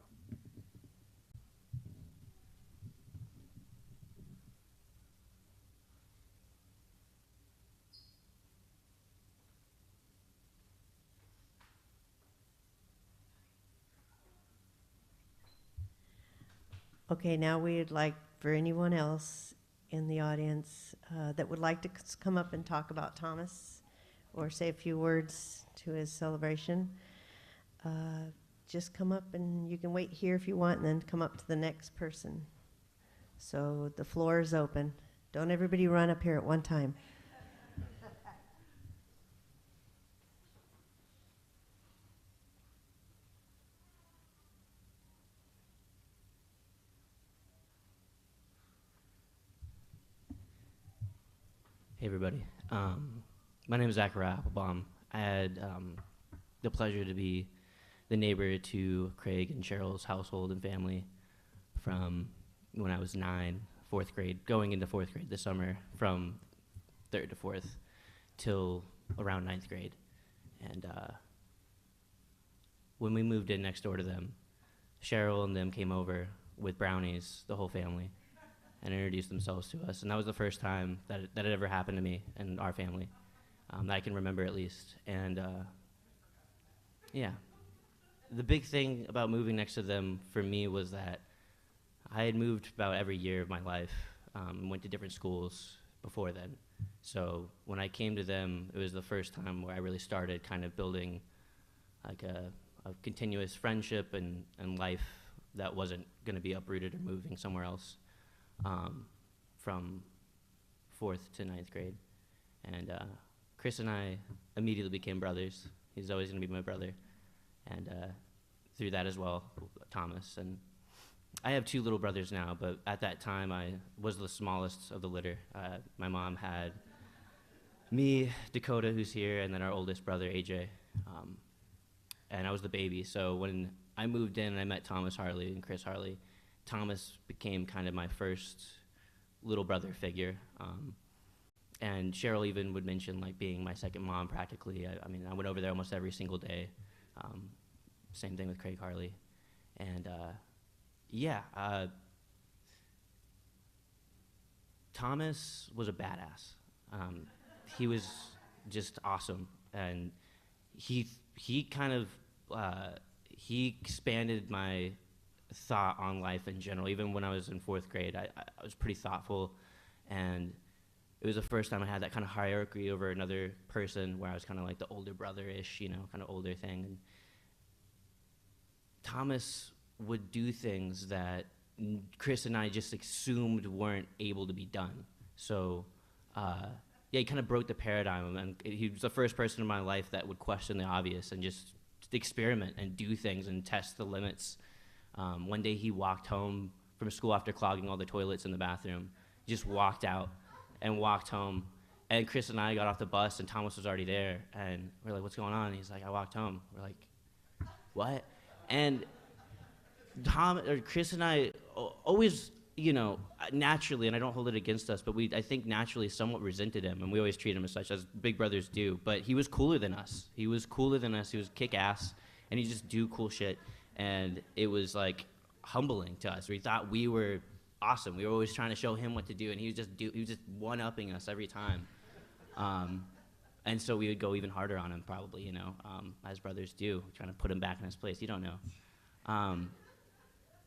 Speaker 3: Okay, now we'd like for anyone else in the audience that would like to come up and talk about Thomas or say a few words to his celebration. Just come up, and you can wait here if you want and then come up to the next person. So the floor is open. Don't everybody run up here at one time.
Speaker 6: Hey everybody, my name is Zachariah Applebaum. I had the pleasure to be the neighbor to Craig and Cheryl's household and family from when I was 9, 4th grade, going into 4th grade this summer, from 3rd to 4th till around 9th grade. And when we moved in next door to them, Cheryl and them came over with brownies, the whole family, and introduced themselves to us. And that was the first time that it ever happened to me and our family. that I can remember at least. And yeah, the big thing about moving next to them for me was that I had moved about every year of my life, went to different schools before then. So when I came to them, it was the first time where I really started kind of building like a continuous friendship and life that wasn't going to be uprooted or moving somewhere else, from 4th to 9th grade. And Chris and I immediately became brothers. He's always going to be my brother. And through that as well, Thomas. And I have 2 little brothers now, but at that time I was the smallest of the litter. My mom had me, Dakota, who's here, and then our oldest brother, AJ. And I was the baby. So when I moved in and I met Thomas Harley and Chris Harley, Thomas became kind of my first little brother figure. And Cheryl even would mention like being my second mom practically. I mean, I went over there almost every single day. Same thing with Craig Harley. And Thomas was a badass. He was just awesome. And he kind of, he expanded my thought on life in general. Even when I was in 4th grade, I was pretty thoughtful, and it was the first time I had that kind of hierarchy over another person where I was kind of like the older brother-ish, kind of older thing. And Thomas would do things that Chris and I just assumed weren't able to be done. So, he kind of broke the paradigm, and he was the first person in my life that would question the obvious and just experiment and do things and test the limits. One day he walked home from school after clogging all the toilets in the bathroom. He just walked out and walked home. And Chris and I got off the bus, and Thomas was already there. And we're like, what's going on? And he's like, I walked home. We're like, what? And Chris and I always, naturally, and I don't hold it against us, but I think naturally somewhat resented him, and we always treat him as such, as big brothers do. But he was cooler than us. He was kick ass, and he just do cool shit. And it was like humbling to us. We thought we were awesome. We were always trying to show him what to do, and he was just one-upping us every time. And so we would go even harder on him, probably, as brothers do, trying to put him back in his place. You don't know.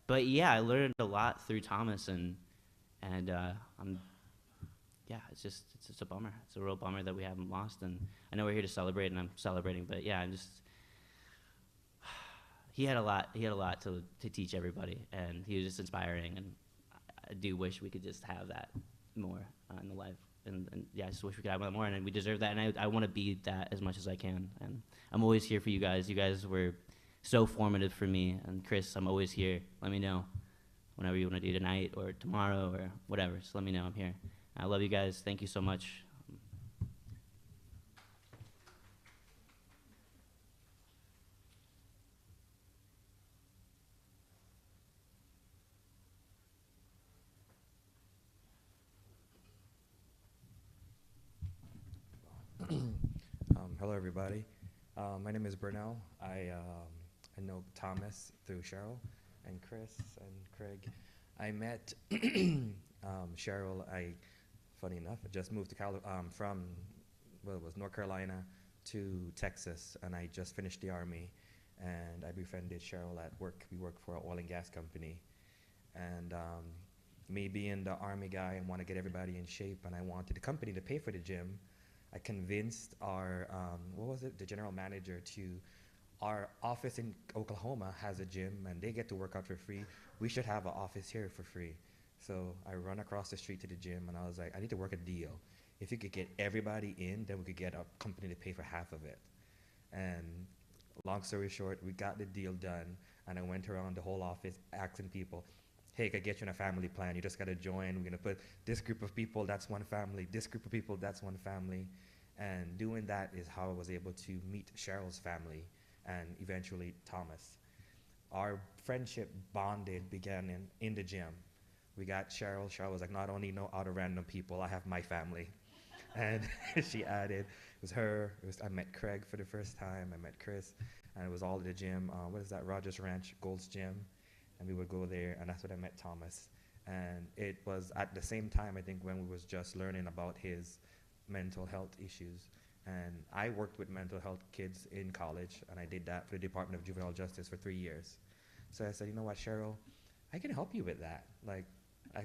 Speaker 6: But yeah, I learned a lot through Thomas, and it's just a bummer. It's a real bummer that we haven't lost, and I know we're here to celebrate, and I'm celebrating, but yeah, he had a lot to teach everybody, and he was just inspiring, and I do wish we could just have that more in the life, and yeah, I just wish we could have that more, and we deserve that, and I want to be that as much as I can, and I'm always here for you guys. You guys were so formative for me, and Chris, I'm always here. Let me know whenever you want to do tonight or tomorrow or whatever. Just let me know. I'm here. I love you guys. Thank you so much.
Speaker 7: Hello, everybody. My name is Burnell. I know Thomas through Cheryl and Chris and Craig. I met Cheryl. Funny enough, I just moved to from North Carolina to Texas, and I just finished the Army. And I befriended Cheryl at work. We work for an oil and gas company, and me being the Army guy and want to get everybody in shape, and I wanted the company to pay for the gym. I convinced our, the general manager our office in Oklahoma has a gym and they get to work out for free. We should have an office here for free. So I run across the street to the gym and I was like, I need to work a deal. If you could get everybody in, then we could get a company to pay for half of it. And long story short, we got the deal done, and I went around the whole office asking people, hey, I could get you in a family plan. You just got to join. We're going to put this group of people, that's one family. This group of people, that's one family. And doing that is how I was able to meet Cheryl's family and eventually Thomas. Our friendship bonded began in the gym. We got Cheryl. Cheryl was like, not only know out of random people, I have my family. And she added, it was her. I met Craig for the first time. I met Chris. And it was all at the gym. Rogers Ranch, Gold's Gym. And we would go there, and that's when I met Thomas. And it was at the same time, I think, when we was just learning about his mental health issues. And I worked with mental health kids in college, and I did that for the Department of Juvenile Justice for 3 years. So I said, you know what, Cheryl, I can help you with that. Like, I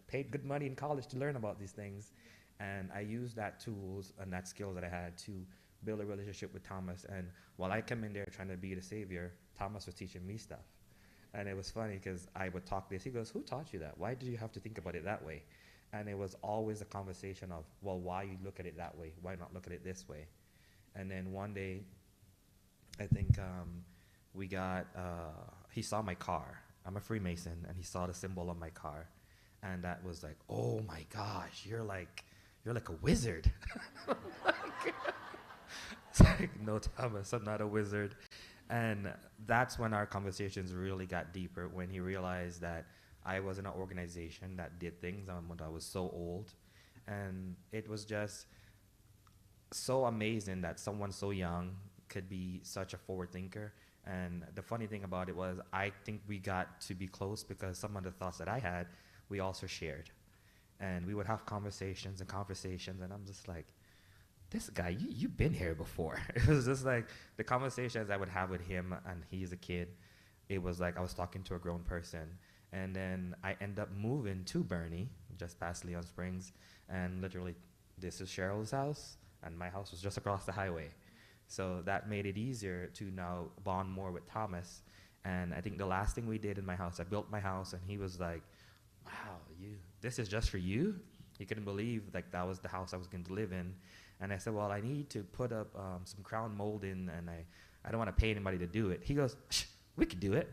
Speaker 7: paid good money in college to learn about these things, and I used that tools and that skills that I had to build a relationship with Thomas. And while I come in there trying to be the savior, Thomas was teaching me stuff. And it was funny because I would talk this. He goes, who taught you that? Why did you have to think about it that way? And it was always a conversation of, well, why you look at it that way? Why not look at it this way? And then one day, I think he saw my car. I'm a Freemason, and he saw the symbol on my car. And that was like, oh my gosh, you're like a wizard. It's like, no, Thomas, I'm not a wizard. And that's when our conversations really got deeper, when he realized that I was in an organization that did things when I was so old. And it was just so amazing that someone so young could be such a forward thinker. And the funny thing about it was, I think we got to be close because some of the thoughts that I had, we also shared. And we would have conversations, and I'm just like, this guy, you've been here before. It was just like the conversations I would have with him, and he's a kid, it was like I was talking to a grown person. And then I end up moving to Bernie, just past Leon Springs, and literally this is Cheryl's house, and my house was just across the highway. So that made it easier to now bond more with Thomas. And I think the last thing we did in my house, I built my house, and he was like, wow, this is just for you? He couldn't believe like that was the house I was going to live in. And I said, well, I need to put up some crown molding, and I don't want to pay anybody to do it. He goes, we could do it.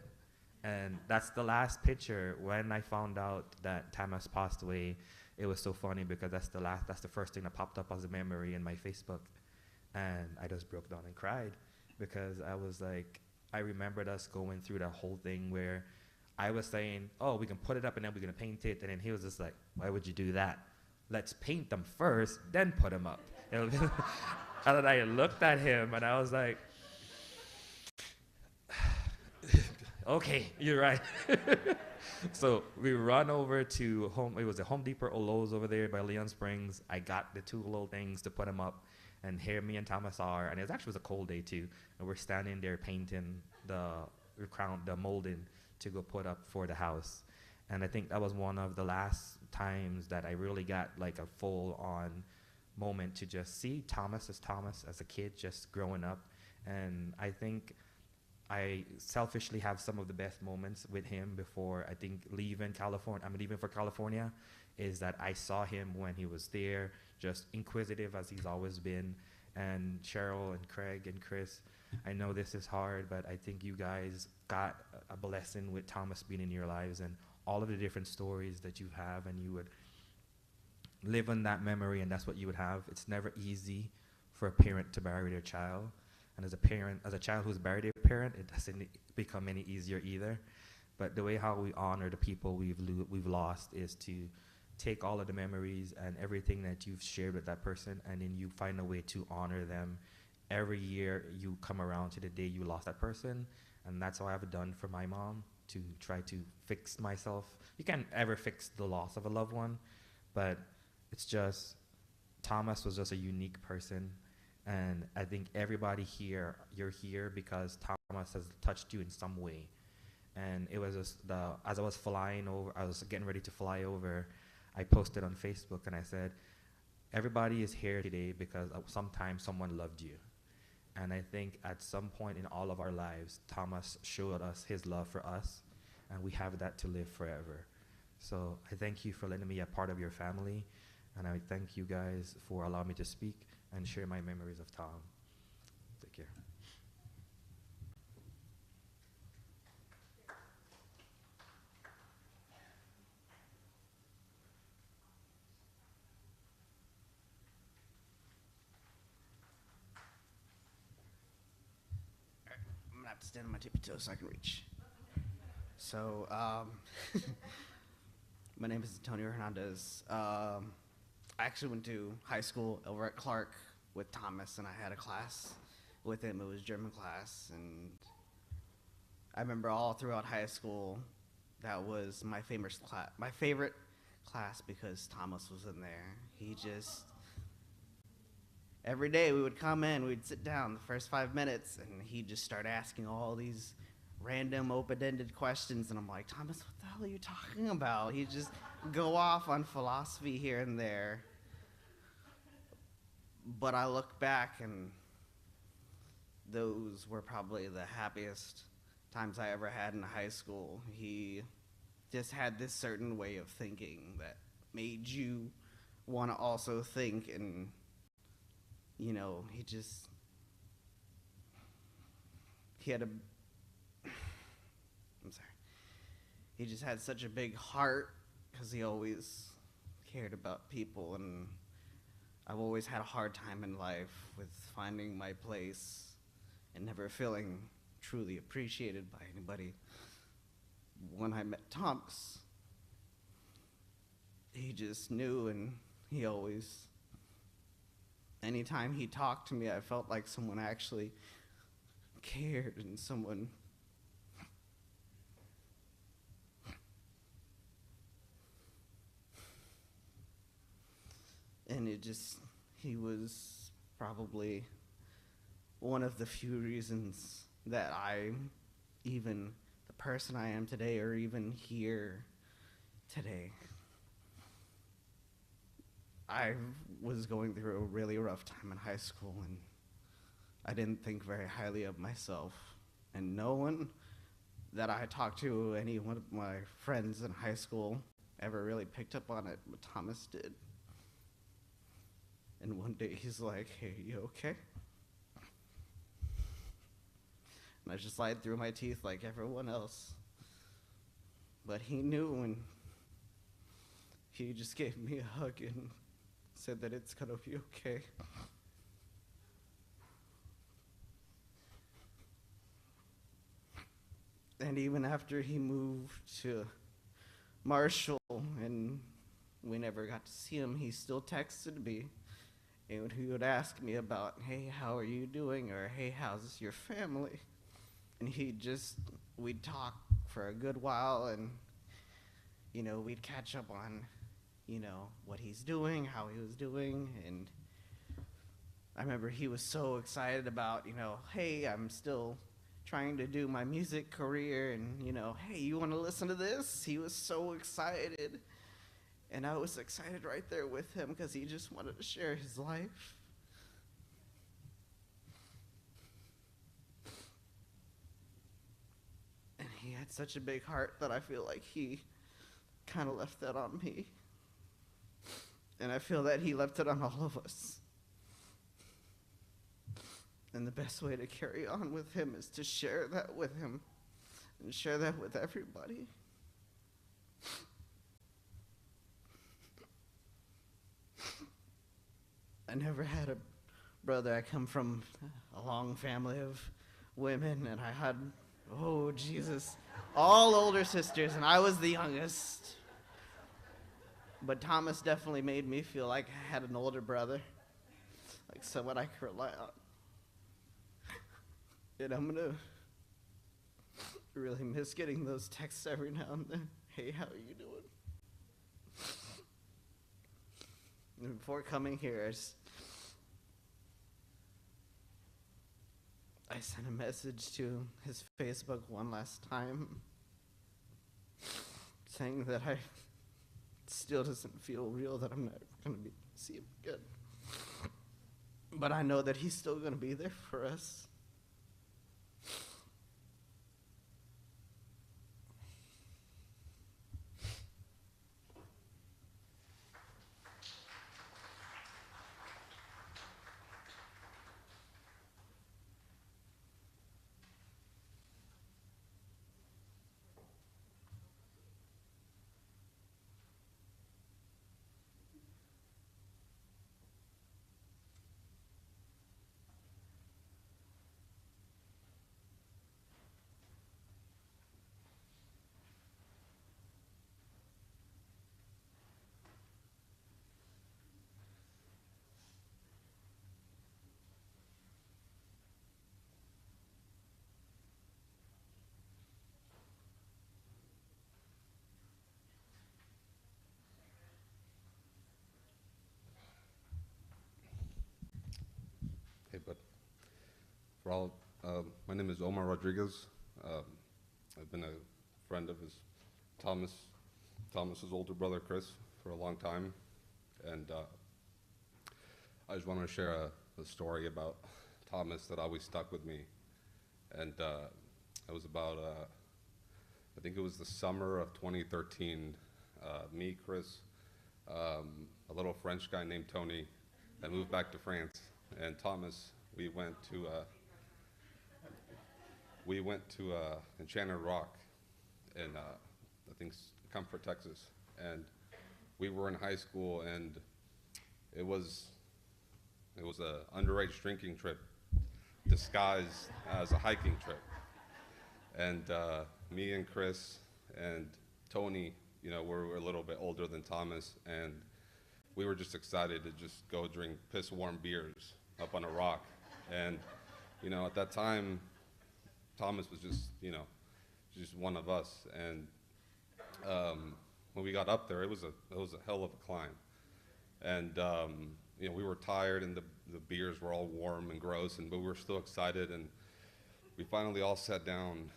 Speaker 7: And that's the last picture. When I found out that Thomas passed away, it was so funny because that's the first thing that popped up as a memory in my Facebook. And I just broke down and cried because I was like, I remembered us going through that whole thing where I was saying, oh, we can put it up and then we're going to paint it. And then he was just like, why would you do that? Let's paint them first, then put them up. And then I looked at him and I was like, okay, you're right. So we run over to it was a Home Depot or Lowe's over there by Leon Springs. I got the two little things to put them up, and here me and Thomas are, and it was a cold day too, and we're standing there painting the molding to go put up for the house. And I think that was one of the last times that I really got like a full-on moment to just see Thomas as a kid just growing up. And I think I selfishly have some of the best moments with him before I think leaving for California, is that I saw him when he was there, just inquisitive as he's always been. And Cheryl and Craig and Chris, I know this is hard, but I think you guys got a blessing with Thomas being in your lives and all of the different stories that you have, and you would live on that memory, and that's what you would have. It's never easy for a parent to bury their child. And as a child who's buried a parent, it doesn't become any easier either. But the way how we honor the people we've lost is to take all of the memories and everything that you've shared with that person, and then you find a way to honor them. Every year you come around to the day you lost that person, and that's how I've done for my mom, to try to fix myself. You can't ever fix the loss of a loved one, but it's just, Thomas was just a unique person. And I think everybody here, you're here because Thomas has touched you in some way. And it was just as I was getting ready to fly over, I posted on Facebook and I said, everybody is here today because sometimes someone loved you. And I think at some point in all of our lives, Thomas showed us his love for us, and we have that to live forever. So I thank you for letting me be a part of your family, and I thank you guys for allowing me to speak and share my memories of Tom. Take care.
Speaker 8: I'm gonna have to stand on my tippy toes so I can reach. So, my name is Antonio Hernandez. I actually went to high school over at Clark with Thomas, and I had a class with him. It was German class, and I remember all throughout high school, that was my favorite class because Thomas was in there. every day we would come in, we'd sit down the first 5 minutes, and he'd just start asking all these random open-ended questions, and I'm like, Thomas, what the hell are you talking about? He'd just go off on philosophy here and there. But I look back, and those were probably the happiest times I ever had in high school. He just had this certain way of thinking that made you want to also think, and he just had such a big heart because he always cared about people, and I've always had a hard time in life with finding my place and never feeling truly appreciated by anybody. When I met Thomas, he just knew, and he always, anytime he talked to me, I felt like someone actually cared and someone and he was probably one of the few reasons that I'm even the person I am today, or even here today. I was going through a really rough time in high school, and I didn't think very highly of myself. And no one that I talked to, any one of my friends in high school, ever really picked up on it, but Thomas did. And one day he's like, "Hey, you okay?" And I just lied through my teeth like everyone else. But he knew, and he just gave me a hug and said that it's gonna be okay. And even after he moved to Marshall and we never got to see him, he still texted me. And he would ask me about, "Hey, how are you doing?" Or, "Hey, how's your family?" And we'd talk for a good while, and, we'd catch up on, what he's doing, how he was doing. And I remember he was so excited about, "Hey, I'm still trying to do my music career, and, hey, you want to listen to this?" He was so excited. And I was excited right there with him because he just wanted to share his life. And he had such a big heart that I feel like he kind of left that on me. And I feel that he left it on all of us. And the best way to carry on with him is to share that with him and share that with everybody. I never had a brother. I come from a long family of women, and I had, oh Jesus, all older sisters, and I was the youngest. But Thomas definitely made me feel like I had an older brother, like someone I could rely on. And I'm gonna really miss getting those texts every now and then. "Hey, how are you doing?" And before coming here, I sent a message to his Facebook one last time saying that I still doesn't feel real, that I'm never going to see him again. But I know that he's still going to be there for us.
Speaker 9: for all. My name is Omar Rodriguez. I've been a friend of Thomas's older brother Chris for a long time, and I just wanted to share a story about Thomas that always stuck with me. And it was about I think it was the summer of 2013. Me, Chris, a little French guy named Tony, that moved back to France, and Thomas. We went to Enchanted Rock in I think Comfort, Texas, and we were in high school, and it was a underage drinking trip disguised as a hiking trip. And me and Chris and Tony, you know, we're a little bit older than Thomas, and we were just excited to just go drink piss warm beers up on a rock. And you know, at that time, Thomas was just, you know, just one of us. And when we got up there, it was a hell of a climb. And you know, we were tired, and the beers were all warm and gross, but we were still excited. And we finally all sat down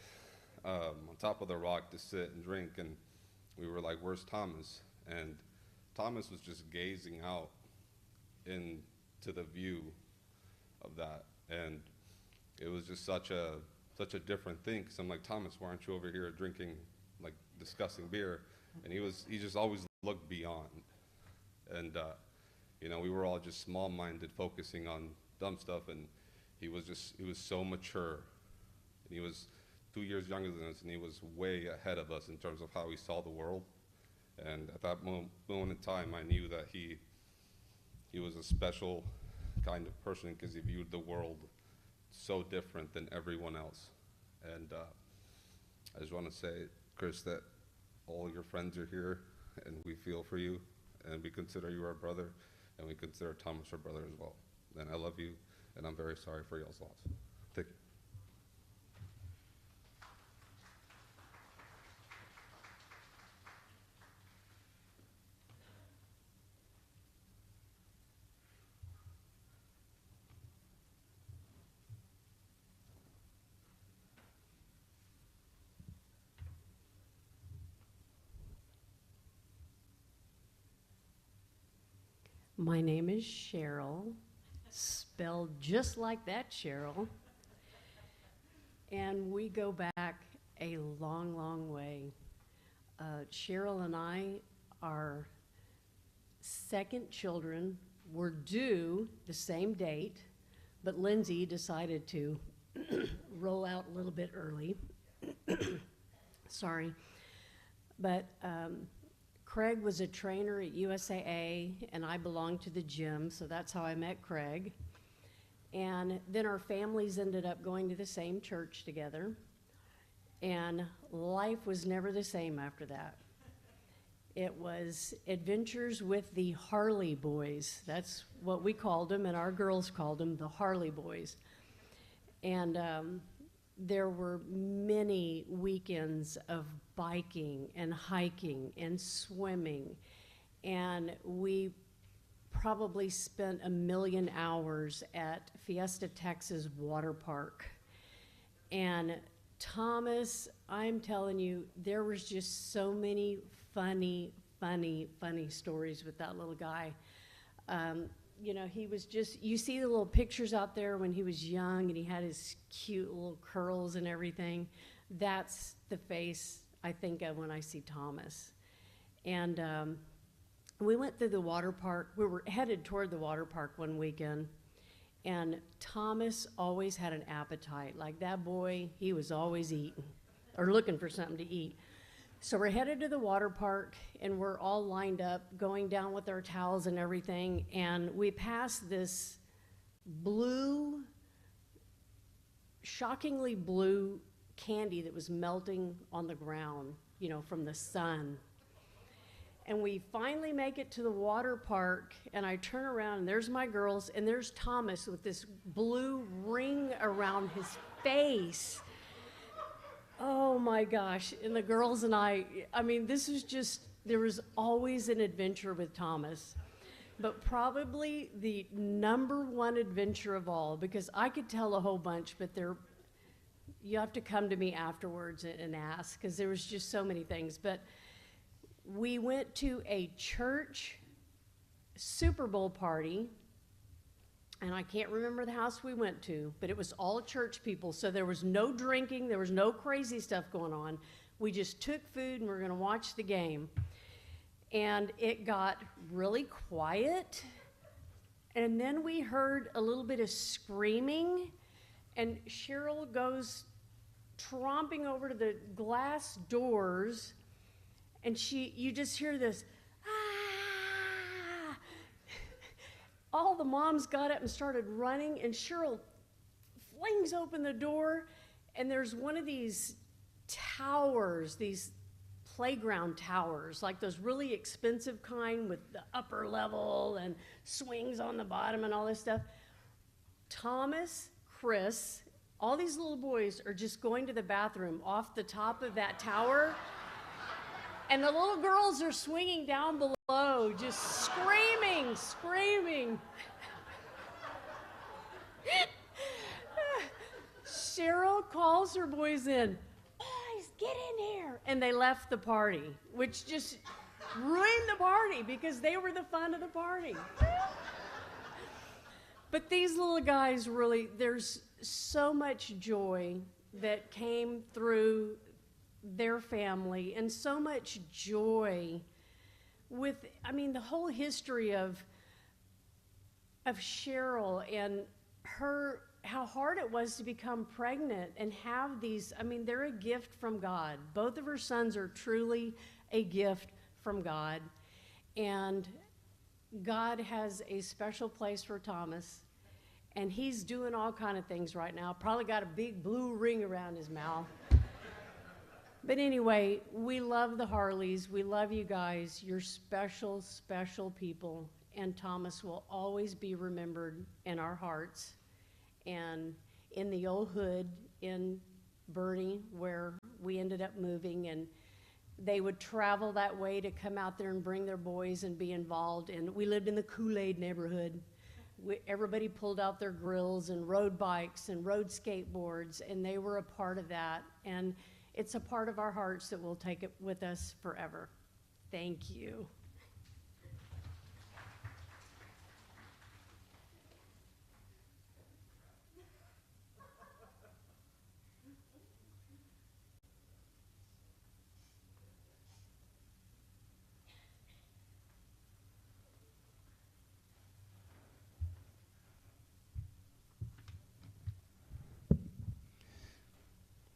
Speaker 9: on top of the rock to sit and drink. And we were like, "Where's Thomas?" And Thomas was just gazing out into the view of that. And it was just such a different thing, because I'm like, "Thomas, why aren't you over here drinking like disgusting beer?" And he just always looked beyond. And you know, we were all just small-minded, focusing on dumb stuff, and he was so mature, and he was 2 years younger than us, and he was way ahead of us in terms of how he saw the world. And at that moment in time, I knew that he was a special kind of person, because he viewed the world so different than everyone else. And I just want to say, Chris, that all your friends are here, and we feel for you, and we consider you our brother, and we consider Thomas our brother as well. And I love you, and I'm very sorry for y'all's loss. Thank you.
Speaker 10: My name is Cheryl, spelled just like that, Cheryl. And we go back a long, long way. Cheryl and I are second children. We're due the same date, but Lindsay decided to roll out a little bit early. Sorry. But Craig was a trainer at USAA, and I belonged to the gym, so that's how I met Craig. And then our families ended up going to the same church together, and life was never the same after that. It was adventures with the Harley boys. That's what we called them, and our girls called them the Harley boys. And there were many weekends of biking and hiking and swimming, and we probably spent 1 million hours at Fiesta, Texas water park. And Thomas, I'm telling you, there was just so many funny stories with that little guy. You know, he was just, you see the little pictures out there when he was young and he had his cute little curls and everything. That's the face I think of when I see Thomas. And we went through the water park. We were headed toward the water park one weekend, and Thomas always had an appetite. Like that boy, he was always eating or looking for something to eat. So we're headed to the water park, and we're all lined up, going down with our towels and everything, and we passed this blue, shockingly blue candy that was melting on the ground, you know, from the sun. And we finally make it to the water park, and I turn around, and there's my girls, and there's Thomas with this blue ring around his face. Oh my gosh, and the girls and I mean, this is just, there was always an adventure with Thomas. but probably the number one adventure of all, because I could tell a whole bunch, but you have to come to me afterwards and ask, because there was just so many things. But we went to a church Super Bowl party, and I can't remember the house we went to, but it was all church people, so there was no drinking, there was no crazy stuff going on. We just took food and we were going to watch the game. And it got really quiet, and then we heard a little bit of screaming, and Cheryl goes tromping over to the glass doors, and you just hear this, ah! All the moms got up and started running, and Cheryl flings open the door, and there's one of these towers, these playground towers, like those really expensive kind with the upper level and swings on the bottom and all this stuff. Thomas, Chris, all these little boys are just going to the bathroom off the top of that tower, and the little girls are swinging down below, just screaming. Cheryl calls her boys in. Get in here. And they left the party, which just ruined the party because they were the fun of the party. But these little guys really, there's so much joy that came through their family, and so much joy with, the whole history of Cheryl and her, how hard it was to become pregnant and have these, they're a gift from God. Both of her sons are truly a gift from God. And God has a special place for Thomas, and he's doing all kind of things right now. Probably got a big blue ring around his mouth. But anyway, we love the Harleys. We love you guys. You're special, special people. And Thomas will always be remembered in our hearts. And in the old hood in Bernie, where we ended up moving, and they would travel that way to come out there and bring their boys and be involved. And we lived in the Kool-Aid neighborhood. Everybody pulled out their grills and rode bikes and rode skateboards, and they were a part of that. And it's a part of our hearts that we'll take it with us forever. Thank you.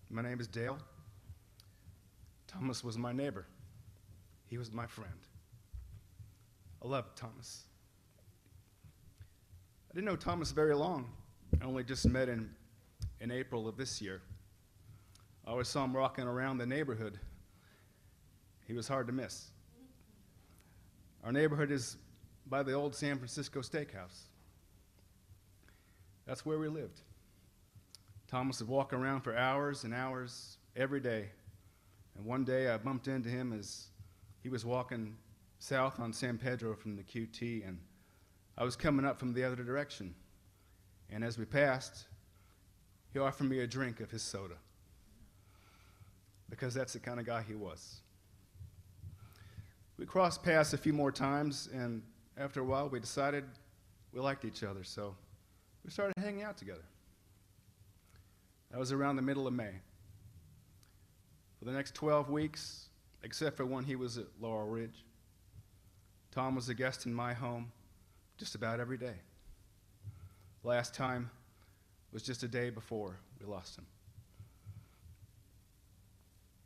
Speaker 11: My name is Dale. Thomas was my neighbor. He was my friend. I loved Thomas. I didn't know Thomas very long. I only just met in April of this year. I always saw him rocking around the neighborhood. He was hard to miss. Our neighborhood is by the old San Francisco Steakhouse. That's where we lived. Thomas would walk around for hours and hours every day. And one day I bumped into him as he was walking south on San Pedro from the QT, and I was coming up from the other direction. And as we passed, he offered me a drink of his soda, because that's the kind of guy he was. We crossed paths a few more times, and after a while we decided we liked each other, so we started hanging out together. That was around the middle of May. For the next 12 weeks, except for when he was at Laurel Ridge, Tom was a guest in my home just about every day. Last time was just a day before we lost him.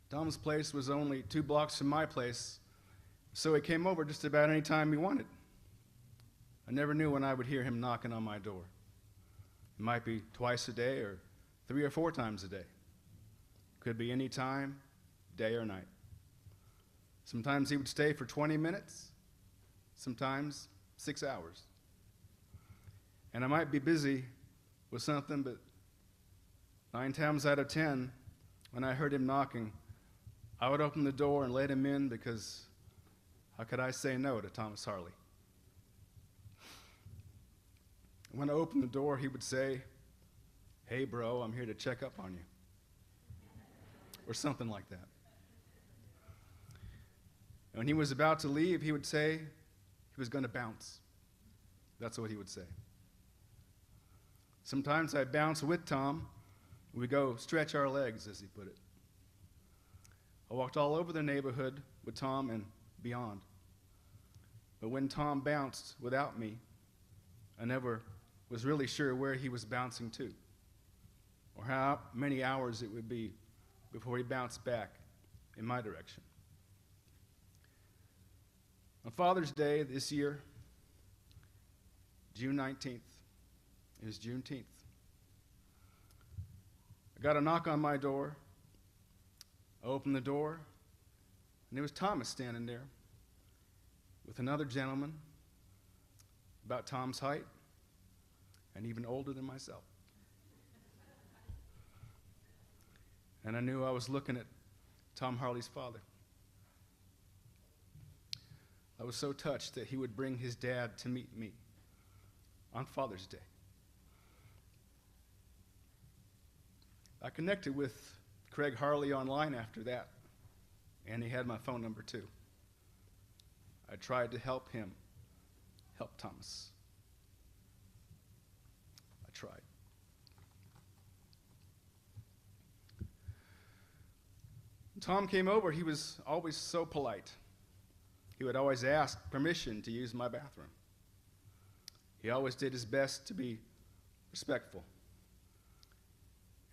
Speaker 11: Tom's place was only 2 blocks from my place, so he came over just about any time he wanted. I never knew when I would hear him knocking on my door. It might be twice a day or 3 or 4 times a day. Could be any time, day or night. Sometimes he would stay for 20 minutes, sometimes 6 hours. And I might be busy with something, but 9 times out of 10, when I heard him knocking, I would open the door and let him in, because how could I say no to Thomas Harley? When I opened the door, he would say, "Hey, bro, I'm here to check up on you," or something like that. And when he was about to leave, he would say he was going to bounce. That's what he would say. Sometimes I'd bounce with Tom. We'd go stretch our legs, as he put it. I walked all over the neighborhood with Tom and beyond. But when Tom bounced without me, I never was really sure where he was bouncing to, or how many hours it would be before he bounced back in my direction. On Father's Day this year, June 19th, it was Juneteenth. I got a knock on my door. I opened the door, and there was Thomas standing there with another gentleman about Tom's height and even older than myself. And I knew I was looking at Tom Harley's father. I was so touched that he would bring his dad to meet me on Father's Day. I connected with Craig Harley online after that, and he had my phone number too. I tried to help him help Thomas. I tried. When Tom came over, he was always so polite. He would always ask permission to use my bathroom. He always did his best to be respectful.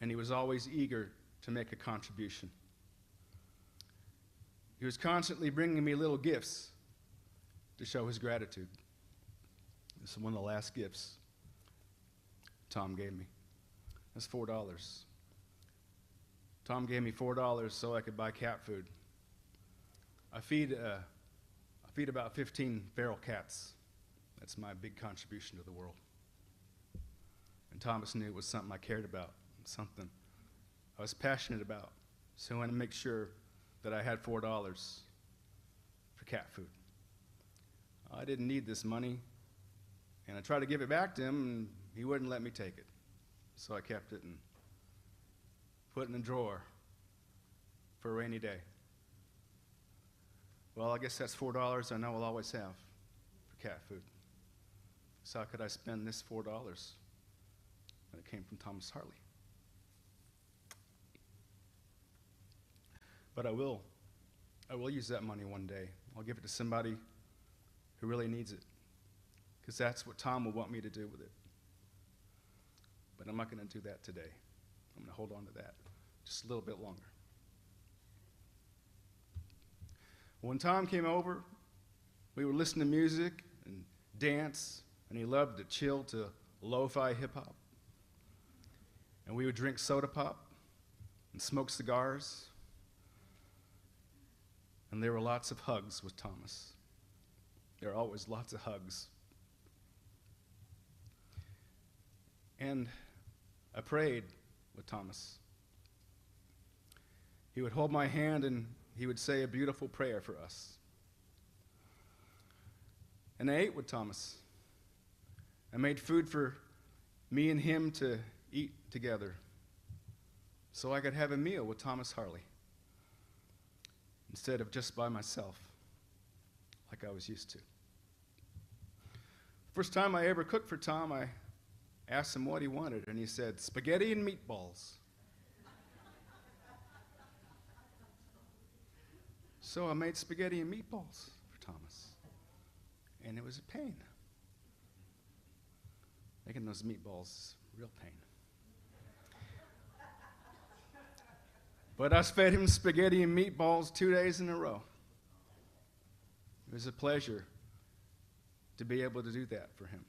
Speaker 11: And he was always eager to make a contribution. He was constantly bringing me little gifts to show his gratitude. This is one of the last gifts Tom gave me. That's $4. Tom gave me $4 so I could buy cat food. I feed about 15 feral cats. That's my big contribution to the world. And Thomas knew it was something I cared about, something I was passionate about. So I wanted to make sure that I had $4 for cat food. I didn't need this money, and I tried to give it back to him, and he wouldn't let me take it. So I kept it and put it in a drawer for a rainy day. Well, I guess that's $4 I know I'll always have for cat food. So how could I spend this $4 when it came from Thomas Harley? But I will use that money one day. I'll give it to somebody who really needs it, because that's what Tom will want me to do with it. But I'm not going to do that today. I'm going to hold on to that just a little bit longer. When Tom came over, we would listen to music and dance, and he loved to chill to lo-fi hip-hop. And we would drink soda pop and smoke cigars. And there were lots of hugs with Thomas. There are always lots of hugs. And I prayed with Thomas. He would hold my hand and he would say a beautiful prayer for us. And I ate with Thomas. I made food for me and him to eat together so I could have a meal with Thomas Harley instead of just by myself like I was used to. First time I ever cooked for Tom, I asked him what he wanted, and he said, "Spaghetti and meatballs." So I made spaghetti and meatballs for Thomas, and it was a pain. Making those meatballs is real pain. But I fed him spaghetti and meatballs 2 days in a row. It was a pleasure to be able to do that for him.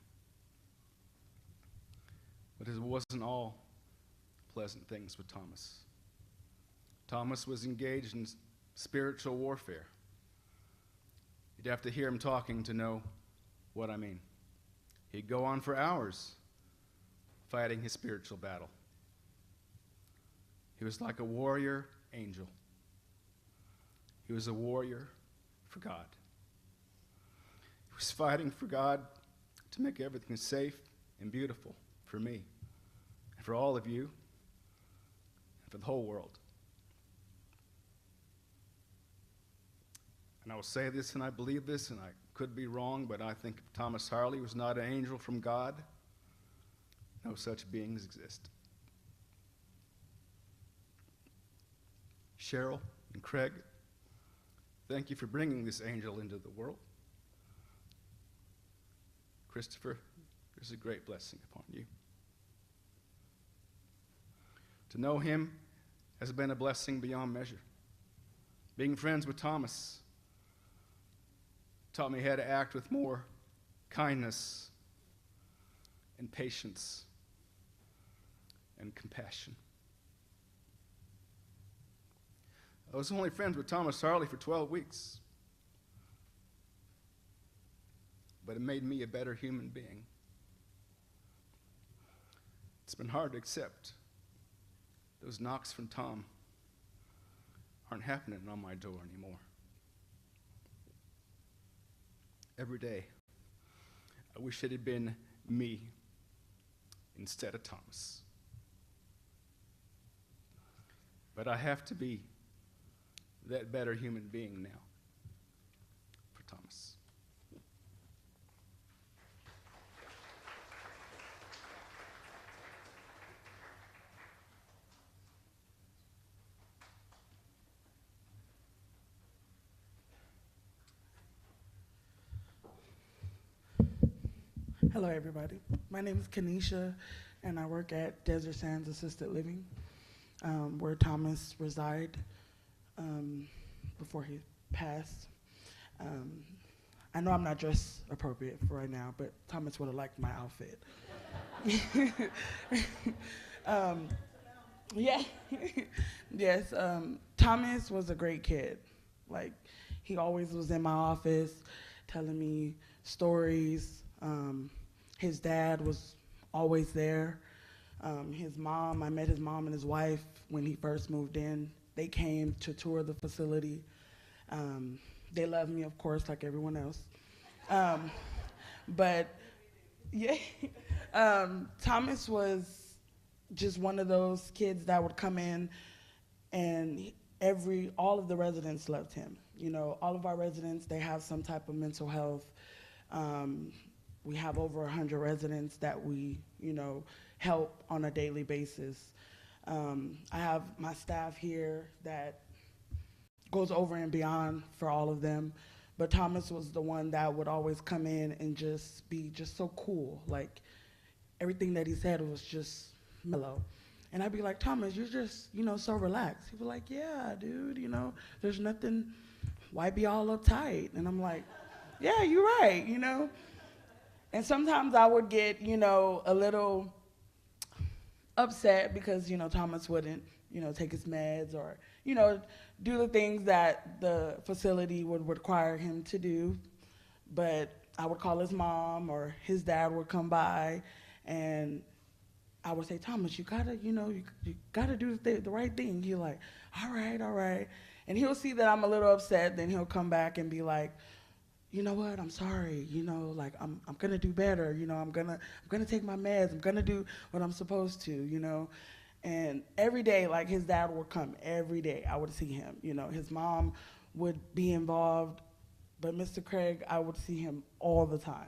Speaker 11: But it wasn't all pleasant things with Thomas. Thomas was engaged in spiritual warfare. You'd have to hear him talking to know what I mean. He'd go on for hours fighting his spiritual battle. He was like a warrior angel. He was a warrior for God. He was fighting for God to make everything safe and beautiful for me, and for all of you, and for the whole world. And I will say this, and I believe this, and I could be wrong, but I think if Thomas Harley was not an angel from God, no such beings exist. Cheryl and Craig, thank you for bringing this angel into the world. Christopher, there's a great blessing upon you. To know him has been a blessing beyond measure. Being friends with Thomas taught me how to act with more kindness and patience and compassion. I was only friends with Thomas Harley for 12 weeks, but it made me a better human being. It's been hard to accept. Those knocks from Tom aren't happening on my door anymore. Every day, I wish it had been me instead of Thomas. But I have to be that better human being now for Thomas.
Speaker 12: Hello, everybody. My name is Kanisha, and I work at Desert Sands Assisted Living, where Thomas resided before he passed. I know I'm not dressed appropriate for right now, but Thomas would have liked my outfit. Yeah, yes. Thomas was a great kid. Like, he always was in my office telling me stories. His dad was always there. His mom, I met his mom and his wife when he first moved in. They came to tour the facility. They loved me, of course, like everyone else. But yeah, Thomas was just one of those kids that would come in, and all of the residents loved him. You know, all of our residents, they have some type of mental health. We have over 100 residents that we, help on a daily basis. I have my staff here that goes over and beyond for all of them. But Thomas was the one that would always come in and just be just so cool. Like, everything that he said was just mellow. And I'd be like, Thomas, you're just, so relaxed. He'd be like, yeah, dude, there's nothing, why be all uptight? And I'm like, yeah, you're right, And sometimes I would get, a little upset because, Thomas wouldn't, take his meds or, do the things that the facility would require him to do. But I would call his mom or his dad would come by, and I would say, Thomas, you gotta, you gotta do the right thing. He's like, all right. And he'll see that I'm a little upset, then he'll come back and be like, you know what, I'm sorry, I'm gonna do better, I'm gonna take my meds, I'm gonna do what I'm supposed to, And every day, like, his dad would come every day. I would see him, his mom would be involved, but Mr. Craig, I would see him all the time,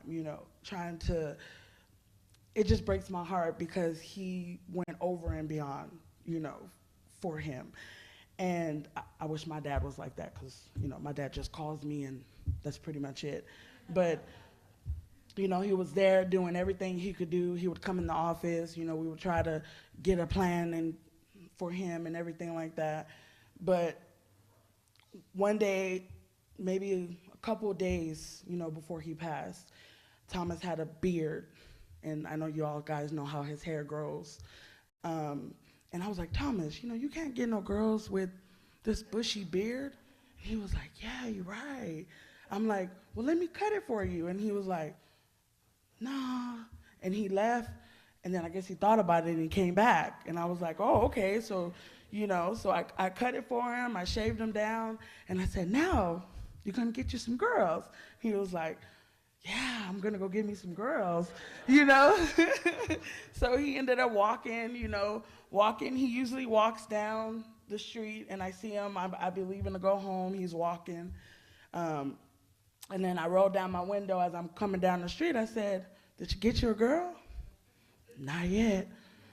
Speaker 12: trying to, it just breaks my heart because he went over and beyond, for him. And I wish my dad was like that because, my dad just calls me and that's pretty much it. But, he was there doing everything he could do. He would come in the office, we would try to get a plan for him and everything like that. But one day, maybe a couple of days, before he passed, Thomas had a beard. And I know you all guys know how his hair grows. And I was like, Thomas, you can't get no girls with this bushy beard. And he was like, yeah, you're right. I'm like, well, let me cut it for you. And he was like, nah. And he left. And then I guess he thought about it and he came back. And I was like, oh, okay. So, so I cut it for him. I shaved him down. And I said, now you're going to get you some girls. He was like, yeah, I'm gonna go get me some girls, you know? So he ended up walking. He usually walks down the street and I see him, I be leaving to go home, he's walking. And then I rolled down my window as I'm coming down the street, I said, did you get your girl? Not yet.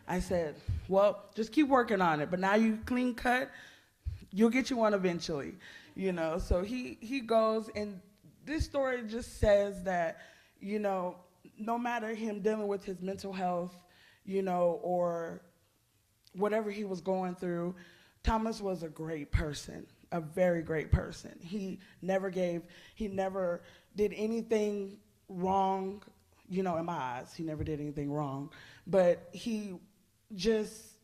Speaker 12: I said, well, just keep working on it, but now you clean cut, you'll get you one eventually, you know? So he goes, and this story just says that, you know, no matter him dealing with his mental health, you know, or whatever he was going through, Thomas was a great person, a very great person. He never did anything wrong, you know, in my eyes. He never did anything wrong, but he just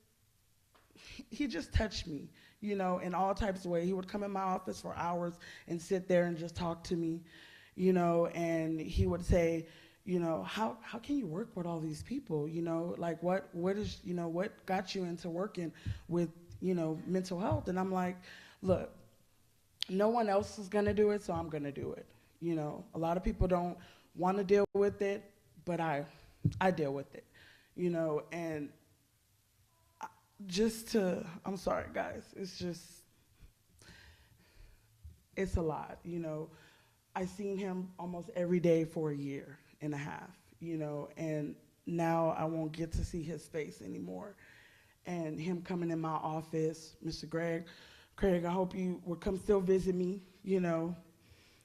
Speaker 12: touched me, you know, in all types of ways. He would come in my office for hours and sit there and just talk to me, you know, and he would say, you know, how can you work with all these people, you know, like what is, you know, what got you into working with, you know, mental health? And I'm like, look, no one else is gonna do it, so I'm gonna do it. You know, a lot of people don't want to deal with it, but I deal with it, you know, and I'm sorry guys, it's a lot, you know. I seen him almost every day for a year and a half, you know, and now I won't get to see his face anymore. And him coming in my office, Mr. Craig, I hope you would come still visit me, you know.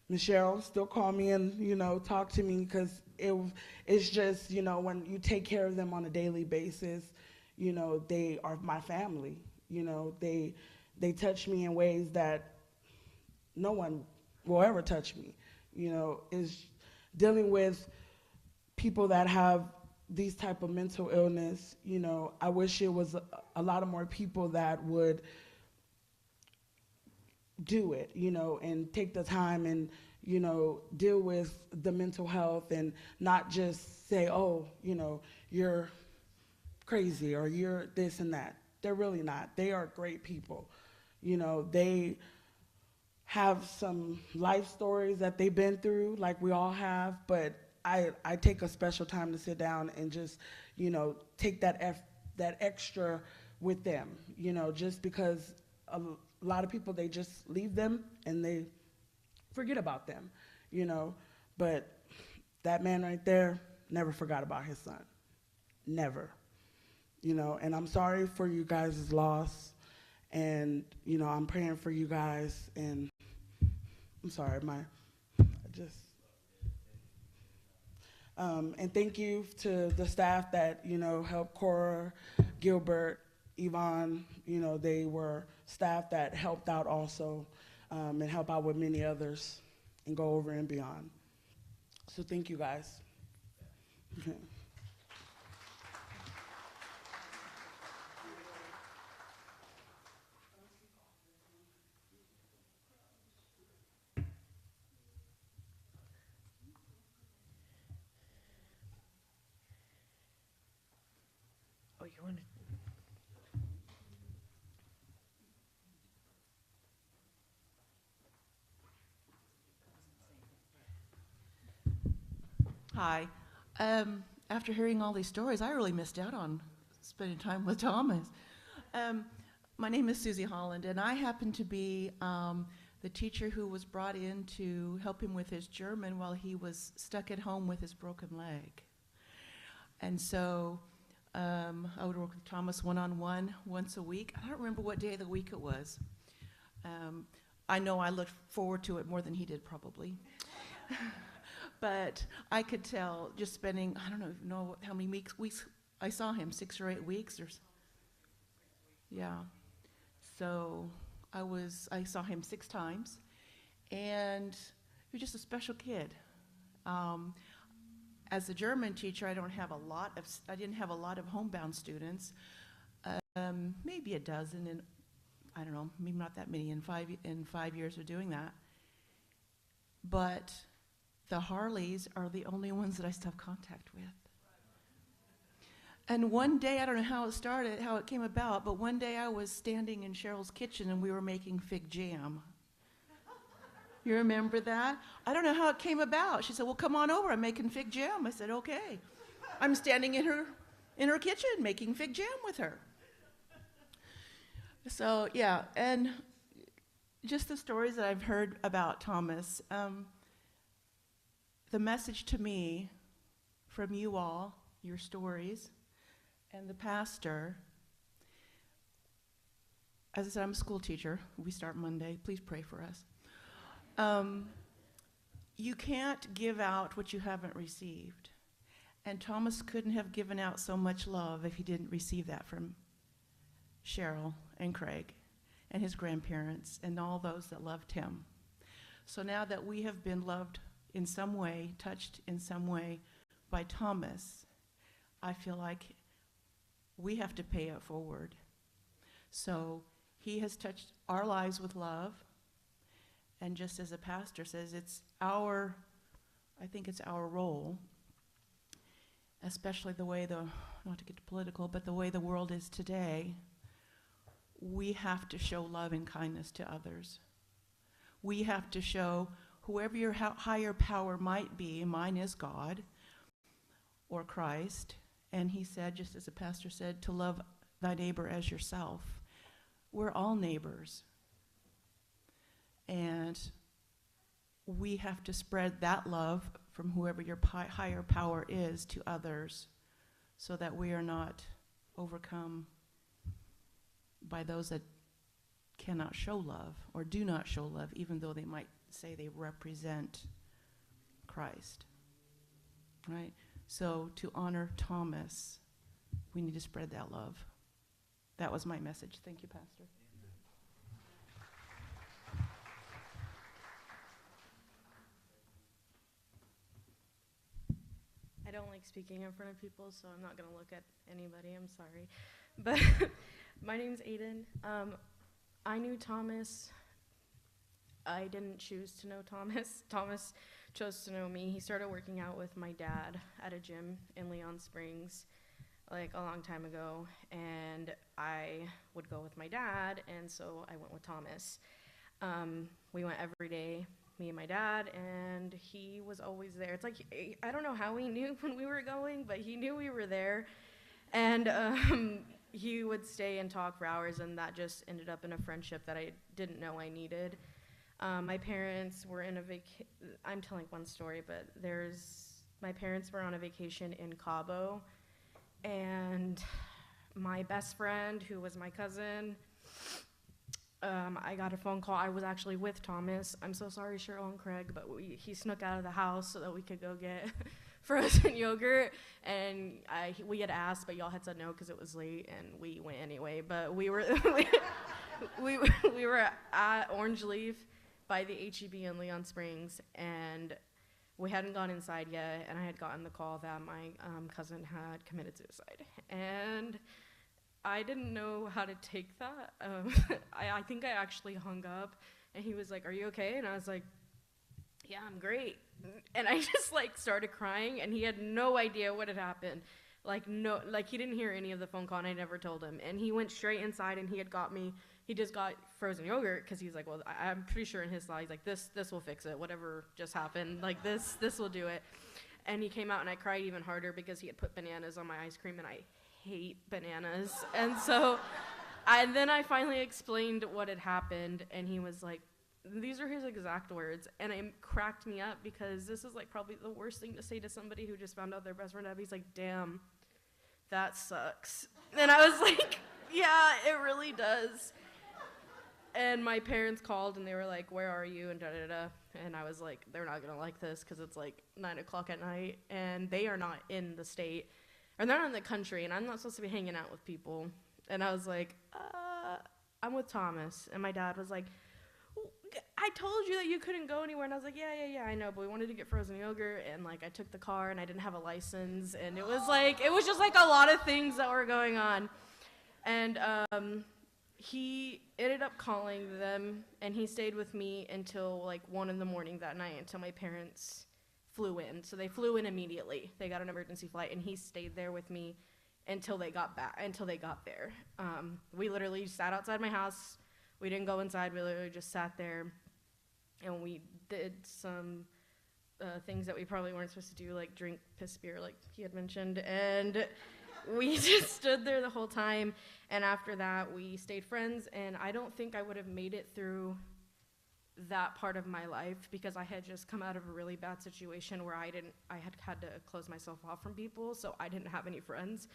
Speaker 12: Michelle, still call me and, you know, talk to me, because it's just, you know, when you take care of them on a daily basis, you know, they are my family, you know, they touch me in ways that no one will ever touch me, you know. Is dealing with people that have these type of mental illness, you know, I wish it was a lot of more people that would do it, you know, and take the time and, you know, deal with the mental health and not just say, oh, you know, you're crazy or you're this and that. They're really not. They are great people. You know, they have some life stories that they've been through, like we all have, but I take a special time to sit down and just, you know, take that extra with them, you know, just because a lot of people, they just leave them and they forget about them, you know. But that man right there never forgot about his son. Never. You know, and I'm sorry for you guys' loss. And, you know, I'm praying for you guys. And I'm sorry, and thank you to the staff that, you know, helped Cora, Gilbert, Yvonne. You know, they were staff that helped out also, and help out with many others and go over and beyond. So thank you guys. Okay.
Speaker 3: Oh, you want to?
Speaker 13: Hi. After hearing all these stories, I really missed out on spending time with Thomas. My name is Susie Holland, and I happen to be the teacher who was brought in to help him with his German while he was stuck at home with his broken leg. And so I would work with Thomas one-on-one once a week. I don't remember what day of the week it was. I know I looked forward to it more than he did, probably. But I could tell just spending, I don't know how many weeks I saw him, 6 or 8 weeks, yeah. So I saw him 6 times, and he was just a special kid. As a German teacher, I didn't have a lot of homebound students, maybe a dozen, and I don't know, maybe not that many in 5 years of doing that. But the Harleys are the only ones that I still have contact with. And one day, I don't know how it started, how it came about, but one day I was standing in Cheryl's kitchen and we were making fig jam. You remember that? I don't know how it came about. She said, well, come on over. I'm making fig jam. I said, okay. I'm standing in her kitchen making fig jam with her. So, yeah, and just the stories that I've heard about Thomas, the message to me from you all, your stories, and the pastor, as I said, I'm a school teacher. We start Monday. Please pray for us. You can't give out what you haven't received. And Thomas couldn't have given out so much love if he didn't receive that from Cheryl and Craig and his grandparents and all those that loved him. So now that we have been loved in some way, touched in some way by Thomas, I feel like we have to pay it forward. So he has touched our lives with love. And just as a pastor says, I think it's our role, especially the way not to get political, but the way the world is today, we have to show love and kindness to others. We have to show whoever your higher power might be, mine is God or Christ, and he said, just as the pastor said, to love thy neighbor as yourself. We're all neighbors. And we have to spread that love from whoever your higher power is to others so that we are not overcome by those that cannot show love or do not show love, even though they might say they represent Christ. Right? So to honor Thomas, we need to spread that love. That was my message. Thank you, Pastor.
Speaker 14: I don't like speaking in front of people, so I'm not going to look at anybody. I'm sorry. But my name's Aiden. I knew Thomas. I didn't choose to know Thomas. Thomas chose to know me. He started working out with my dad at a gym in Leon Springs like a long time ago, and I would go with my dad, and so I went with Thomas. We went every day, me and my dad, and he was always there. It's like, I don't know how he knew when we were going, but he knew we were there. And he would stay and talk for hours, and that just ended up in a friendship that I didn't know I needed. My parents were in I'm telling one story, but my parents were on a vacation in Cabo, and my best friend, who was my cousin, I got a phone call. I was actually with Thomas. I'm so sorry, Cheryl and Craig, but he snuck out of the house so that we could go get frozen yogurt. And we had asked, but y'all had said no because it was late, and we went anyway. But we were we were at Orange Leaf by the HEB in Leon Springs, and we hadn't gone inside yet. And I had gotten the call that my cousin had committed suicide, and I didn't know how to take that. I think I actually hung up, and he was like, "Are you okay?" And I was like, "Yeah, I'm great." And I just started crying, and he had no idea what had happened. He didn't hear any of the phone call, and I never told him. And he went straight inside, and he just got frozen yogurt, because he's like, well, I'm pretty sure in his thought, he's like, this will fix it, whatever just happened, this will do it. And he came out, and I cried even harder because he had put bananas on my ice cream, and I hate bananas. And so then I finally explained what had happened, and he was like, these are his exact words, and it cracked me up because this is probably the worst thing to say to somebody who just found out their best friend died. He's like, damn, that sucks. And I was like, yeah, it really does. And my parents called, and they were like, where are you, and da-da-da. And I was like, they're not going to like this because it's 9 o'clock at night, and they are not in the state, or they're not in the country, and I'm not supposed to be hanging out with people. And I was like, I'm with Thomas. And my dad was like, I told you that you couldn't go anywhere. And I was like, yeah, I know, but we wanted to get frozen yogurt, and I took the car, and I didn't have a license, and it was just a lot of things that were going on. And he ended up calling them, and he stayed with me until 1 a.m. that night, until my parents flew in. So they flew in immediately. They got an emergency flight, and he stayed there with me until they got there. We literally sat outside my house. We didn't go inside. We literally just sat there. and we did some things that we probably weren't supposed to do, like drink piss beer, like he had mentioned, and we just stood there the whole time. And after that, we stayed friends, and I don't think I would have made it through that part of my life because I had just come out of a really bad situation where I had to close myself off from people, so I didn't have any friends.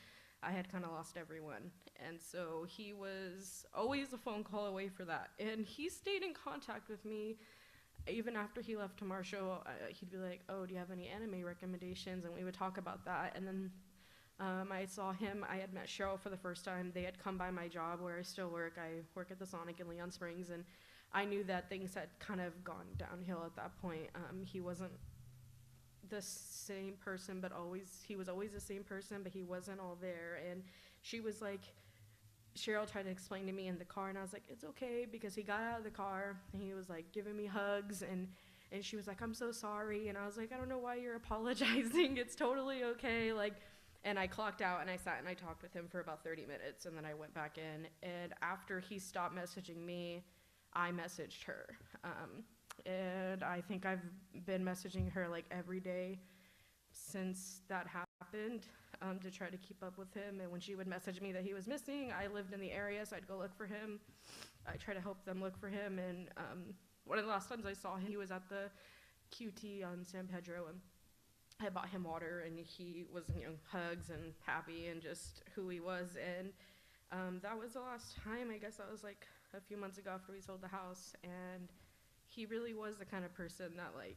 Speaker 14: I had kind of lost everyone. And so he was always a phone call away for that. And he stayed in contact with me even after he left to Marshall. He'd be like, oh, do you have any anime recommendations? And we would talk about that. And then I saw him. I had met Cheryl for the first time. They had come by my job where I still work. I work at the Sonic in Leon Springs, and I knew that things had kind of gone downhill at that point. He wasn't the same person, but he was always the same person, but he wasn't all there. And she was like, Cheryl tried to explain to me in the car, and I was like, it's okay, because he got out of the car, and he was like giving me hugs, and she was like, I'm so sorry. And I was like, I don't know why you're apologizing. It's totally okay. Like, and I clocked out, and I sat and I talked with him for about 30 minutes, and then I went back in. And after he stopped messaging me, I messaged her. And I think I've been messaging her like every day since that happened, to try to keep up with him. And when she would message me that he was missing, I lived in the area, so I'd go look for him. I try to help them look for him. And one of the last times I saw him, he was at the QT on San Pedro, and I bought him water, and he was, hugs and happy and just who he was. And that was the last time. I guess that was like a few months ago after we sold the house. And he really was the kind of person that like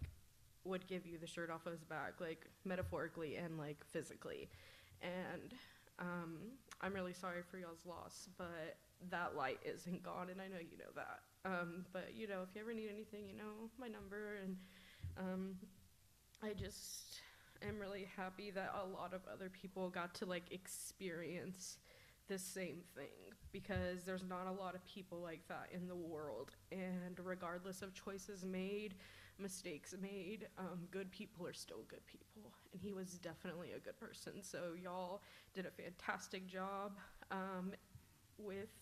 Speaker 14: would give you the shirt off of his back, like metaphorically and like physically. And I'm really sorry for y'all's loss, but that light isn't gone, and I know you know that. But if you ever need anything, my number. And I just am really happy that a lot of other people got to like experience the same thing, because there's not a lot of people like that in the world. And regardless of choices made, mistakes made, good people are still good people, and he was definitely a good person. So y'all did a fantastic job with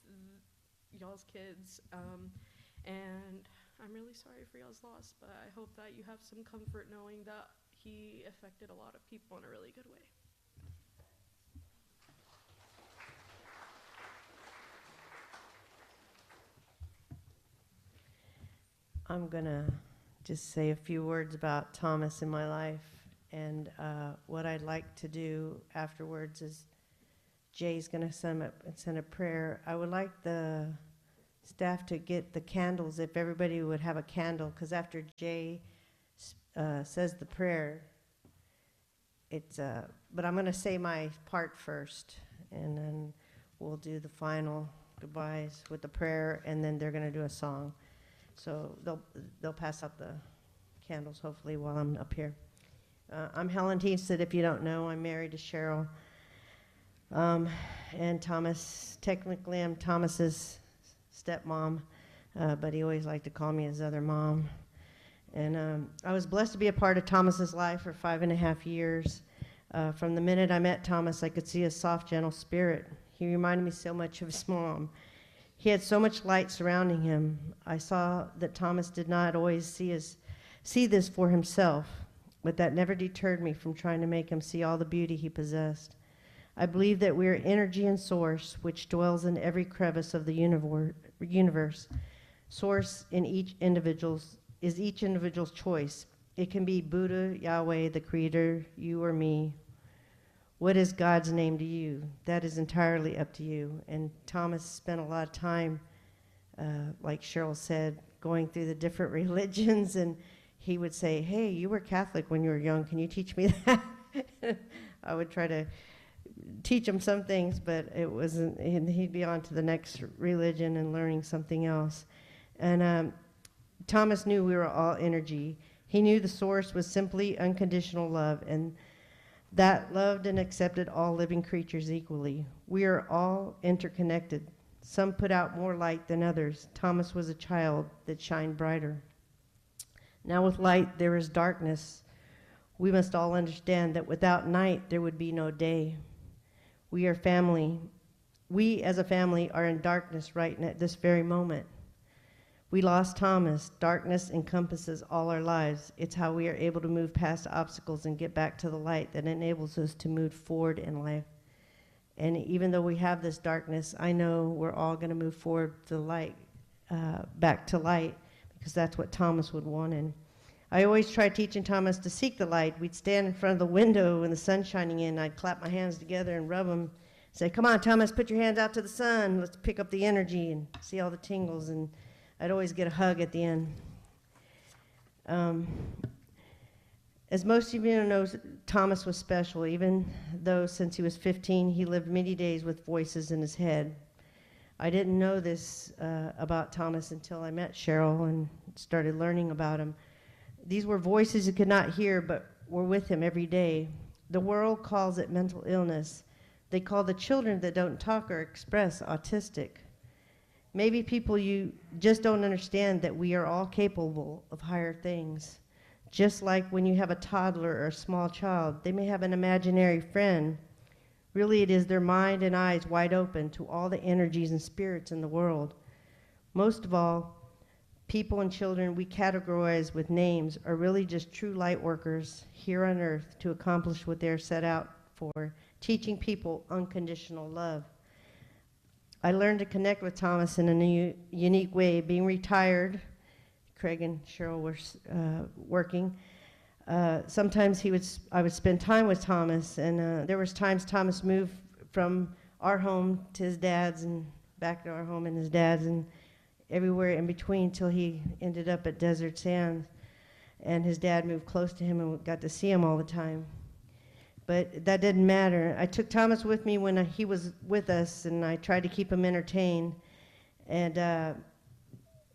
Speaker 14: y'all's kids, and I'm really sorry for y'all's loss, but I hope that you have some comfort knowing that he affected a lot of people in a really good way.
Speaker 3: I'm going to just say a few words about Thomas in my life. And what I'd like to do afterwards is Jay's going to send a prayer. I would like the staff to get the candles, if everybody would have a candle, because after Jay says the prayer, but I'm going to say my part first, and then we'll do the final goodbyes with the prayer, and then they're going to do a song. So they'll pass out the candles, hopefully, while I'm up here. I'm Helen Teasted. If you don't know, I'm married to Cheryl. And Thomas, technically I'm Thomas's stepmom, but he always liked to call me his other mom. And I was blessed to be a part of Thomas's life for 5.5 years. From the minute I met Thomas, I could see his soft, gentle spirit. He reminded me so much of his mom. He had so much light surrounding him. I saw that Thomas did not always see this for himself, but that never deterred me from trying to make him see all the beauty he possessed. I believe that we are energy and source, which dwells in every crevice of the universe. Source in each individual's choice. It can be Buddha, Yahweh, the Creator, you or me. What is God's name to you? That is entirely up to you. And Thomas spent a lot of time, like Cheryl said, going through the different religions, and he would say, hey, you were Catholic when you were young. Can you teach me that? I would try to teach him some things, but it wasn't, he'd be on to the next religion and learning something else. And Thomas knew we were all energy. He knew the source was simply unconditional love, and that loved and accepted all living creatures equally. We are all interconnected. Some put out more light than others. Thomas was a child that shined brighter. Now with light, there is darkness. We must all understand that without night, there would be no day. We are family. We as a family are in darkness right at this very moment. We lost Thomas. Darkness encompasses all our lives. It's how we are able to move past obstacles and get back to the light that enables us to move forward in life. And even though we have this darkness, I know we're all going to move forward to the light, back to light, because that's what Thomas would want. And I always tried teaching Thomas to seek the light. We'd stand in front of the window when the sun's shining in. I'd clap my hands together and rub them. Say, come on, Thomas, put your hands out to the sun. Let's pick up the energy and see all the tingles. And I'd always get a hug at the end. As most of you know, Thomas was special, even though since he was 15, he lived many days with voices in his head. I didn't know this about Thomas until I met Cheryl and started learning about him. These were voices he could not hear, but were with him every day. The world calls it mental illness. They call the children that don't talk or express autistic. Maybe people, you just don't understand that we are all capable of higher things. Just like when you have a toddler or a small child, they may have an imaginary friend. Really, it is their mind and eyes wide open to all the energies and spirits in the world. Most of all, people and children we categorize with names are really just true light workers here on earth to accomplish what they're set out for, teaching people unconditional love. I learned to connect with Thomas in a unique way. Being retired, Craig and Cheryl were working. Sometimes I would spend time with Thomas, and there was times Thomas moved from our home to his dad's and back to our home and his dad's and everywhere in between till he ended up at Desert Sands. And his dad moved close to him and we got to see him all the time. But that didn't matter. I took Thomas with me when he was with us, and I tried to keep him entertained. And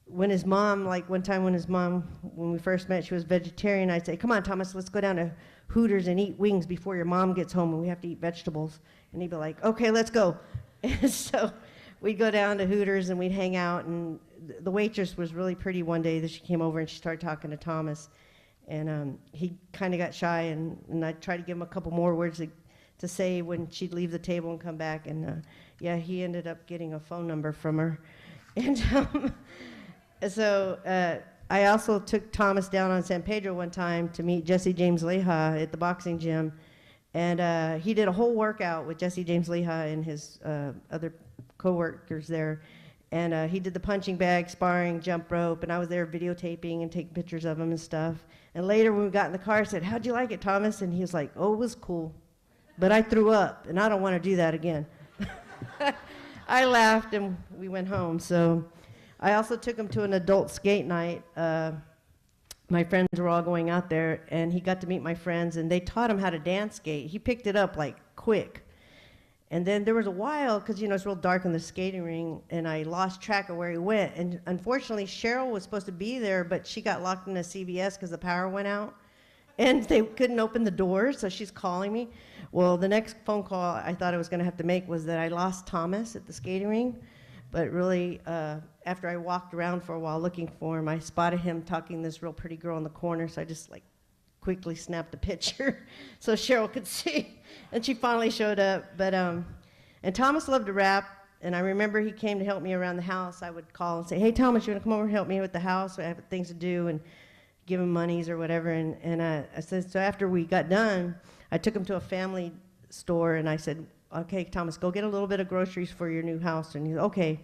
Speaker 3: when his mom, like one time when we first met, she was vegetarian, I'd say, come on, Thomas, let's go down to Hooters and eat wings before your mom gets home and we have to eat vegetables. And he'd be like, okay, let's go. And so we'd go down to Hooters and we'd hang out, and the waitress was really pretty one day that she came over and she started talking to Thomas. And he kind of got shy, and I tried to give him a couple more words to say when she'd leave the table and come back. And yeah, he ended up getting a phone number from her. And so I also took Thomas down on San Pedro one time to meet Jesse James Leha at the boxing gym. And he did a whole workout with Jesse James Leha and his other co-workers there. And he did the punching bag, sparring, jump rope, and I was there videotaping and taking pictures of him and stuff. And later when we got in the car, I said, how'd you like it, Thomas? And he was like, oh, it was cool, but I threw up, and I don't want to do that again. I laughed, and we went home. So I also took him to an adult skate night. My friends were all going out there, and he got to meet my friends, and they taught him how to dance skate. He picked it up, like, quick. And then there was a while, because, it's real dark in the skating ring, and I lost track of where he went. And unfortunately, Cheryl was supposed to be there, but she got locked in a CVS because the power went out. And they couldn't open the doors, so she's calling me. Well, the next phone call I thought I was going to have to make was that I lost Thomas at the skating ring. But really, after I walked around for a while looking for him, I spotted him talking to this real pretty girl in the corner, so I just, quickly snapped a picture so Cheryl could see, and she finally showed up. But and Thomas loved to rap, and I remember he came to help me around the house. I would call and say, hey, Thomas, you want to come over and help me with the house? I have things to do, and give him monies or whatever. And I said, so after we got done, I took him to a family store, and I said, okay, Thomas, go get a little bit of groceries for your new house. And he said, okay.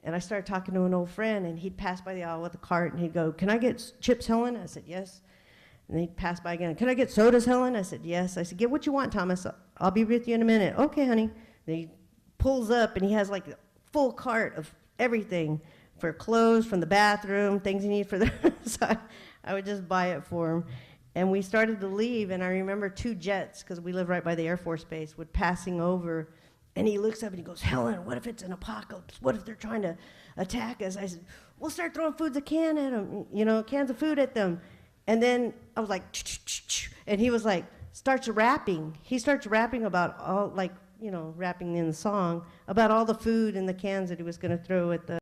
Speaker 3: And I started talking to an old friend, and he'd pass by the aisle with a cart, and he'd go, can I get chips, Helen? I said, yes. And he'd pass by again. Can I get sodas, Helen? I said, yes. I said, get what you want, Thomas. I'll be with you in a minute. Okay, honey. And he pulls up, and he has a full cart of everything for clothes from the bathroom, things he needs for the... So I would just buy it for him. And we started to leave, and I remember 2 jets, because we live right by the Air Force Base, would passing over, and he looks up and he goes, Helen, what if it's an apocalypse? What if they're trying to attack us? I said, we'll start throwing cans of food at them. And then I was like, and he was like, starts rapping. He starts rapping about all, rapping in the song, about all the food and the cans that he was going to throw at the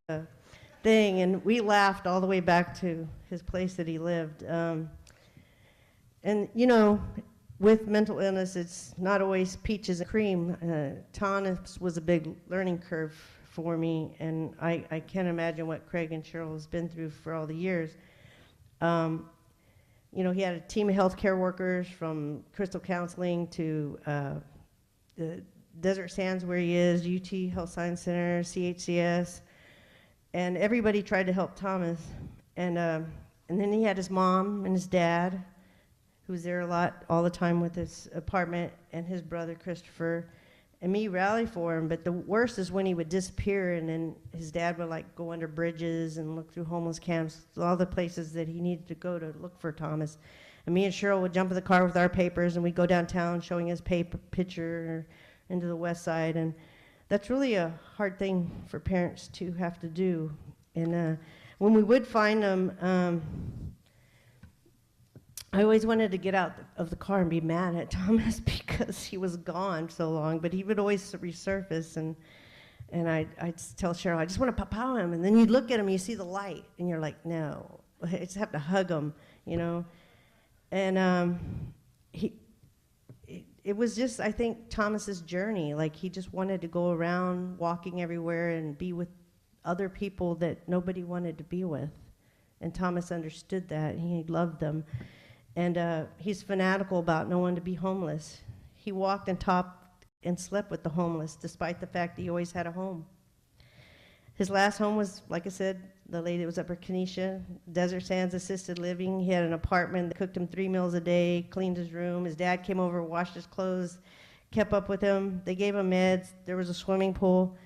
Speaker 3: thing. And we laughed all the way back to his place that he lived. And, with mental illness, it's not always peaches and cream. Thomas was a big learning curve for me, and I can't imagine what Craig and Cheryl has been through for all the years. You know, he had a team of healthcare workers from Crystal Counseling to the Desert Sands where he is, UT Health Science Center, CHCS, and everybody tried to help Thomas. And then he had his mom and his dad, who was there a lot, all the time with his apartment, and his brother Christopher, and me rally for him. But the worst is when he would disappear, and then his dad would like go under bridges and look through homeless camps, all the places that he needed to go to look for Thomas. And me and Cheryl would jump in the car with our papers, and we'd go downtown showing his picture into the west side. And that's really a hard thing for parents to have to do. And when we would find him, I always wanted to get out of the car and be mad at Thomas because he was gone so long, but he would always resurface, and I'd tell Cheryl, I just want to pow him, and then you'd look at him, you see the light, and you're like, no, I just have to hug him, you know, and it was just, I think, Thomas's journey. Like, he just wanted to go around walking everywhere and be with other people that nobody wanted to be with, and Thomas understood that, and he loved them. And he's fanatical about no one to be homeless. He walked and talked and slept with the homeless, despite the fact that he always had a home. His last home was, like I said, the lady that was up at Kenesha, Desert Sands Assisted Living. He had an apartment that cooked him 3 meals a day, cleaned his room. His dad came over, washed his clothes, kept up with him. They gave him meds. There was a swimming pool.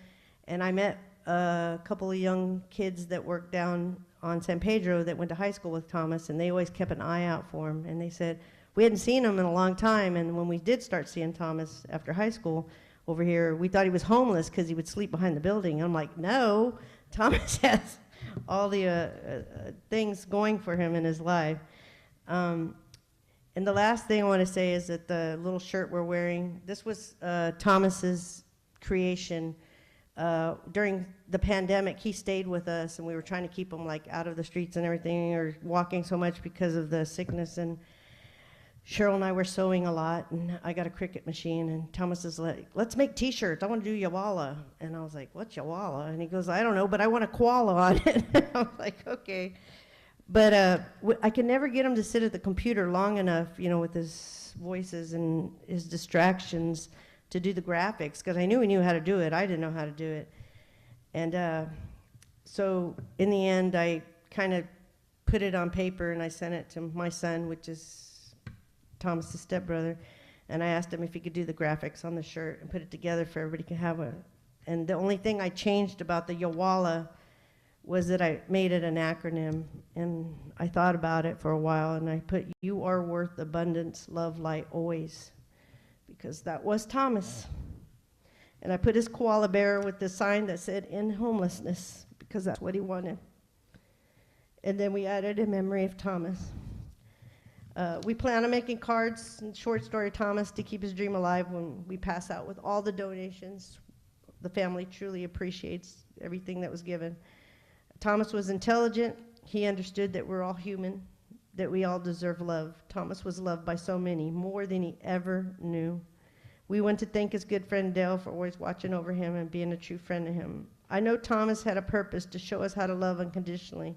Speaker 3: And I met a couple of young kids that worked down on San Pedro that went to high school with Thomas, and they always kept an eye out for him. And they said, we hadn't seen him in a long time, and when we did start seeing Thomas after high school over here, we thought he was homeless because he would sleep behind the building. And I'm like, no, Thomas has all the things going for him in his life. And the last thing I want to say is that the little shirt we're wearing, this was Thomas's creation. During the pandemic, he stayed with us, and we were trying to keep him like out of the streets and everything, or walking so much because of the sickness. And Cheryl and I were sewing a lot, and I got a Cricut machine, and Thomas is like, let's make t-shirts. I want to do Yawala. And I was like, what's Yawala? And he goes, I don't know, but I want a koala on it. I was like, okay. But I could never get him to sit at the computer long enough, you know, with his voices and his distractions to do the graphics, because I knew he knew how to do it. I didn't know how to do it. And so in the end, I kind of put it on paper, and I sent it to my son, which is Thomas's stepbrother, and I asked him if he could do the graphics on the shirt and put it together for everybody to have it. And the only thing I changed about the Yawala was that I made it an acronym, and I thought about it for a while, and I put, you are worth abundance, love, light, always, because that was Thomas. And I put his koala bear with the sign that said, in homelessness, because that's what he wanted. And then we added in memory of Thomas. We plan on making cards and short story Thomas to keep his dream alive when we pass out with all the donations. The family truly appreciates everything that was given. Thomas was intelligent. He understood that we're all human, that we all deserve love. Thomas was loved by so many, more than he ever knew. We want to thank his good friend Dale for always watching over him and being a true friend to him. I know Thomas had a purpose to show us how to love unconditionally,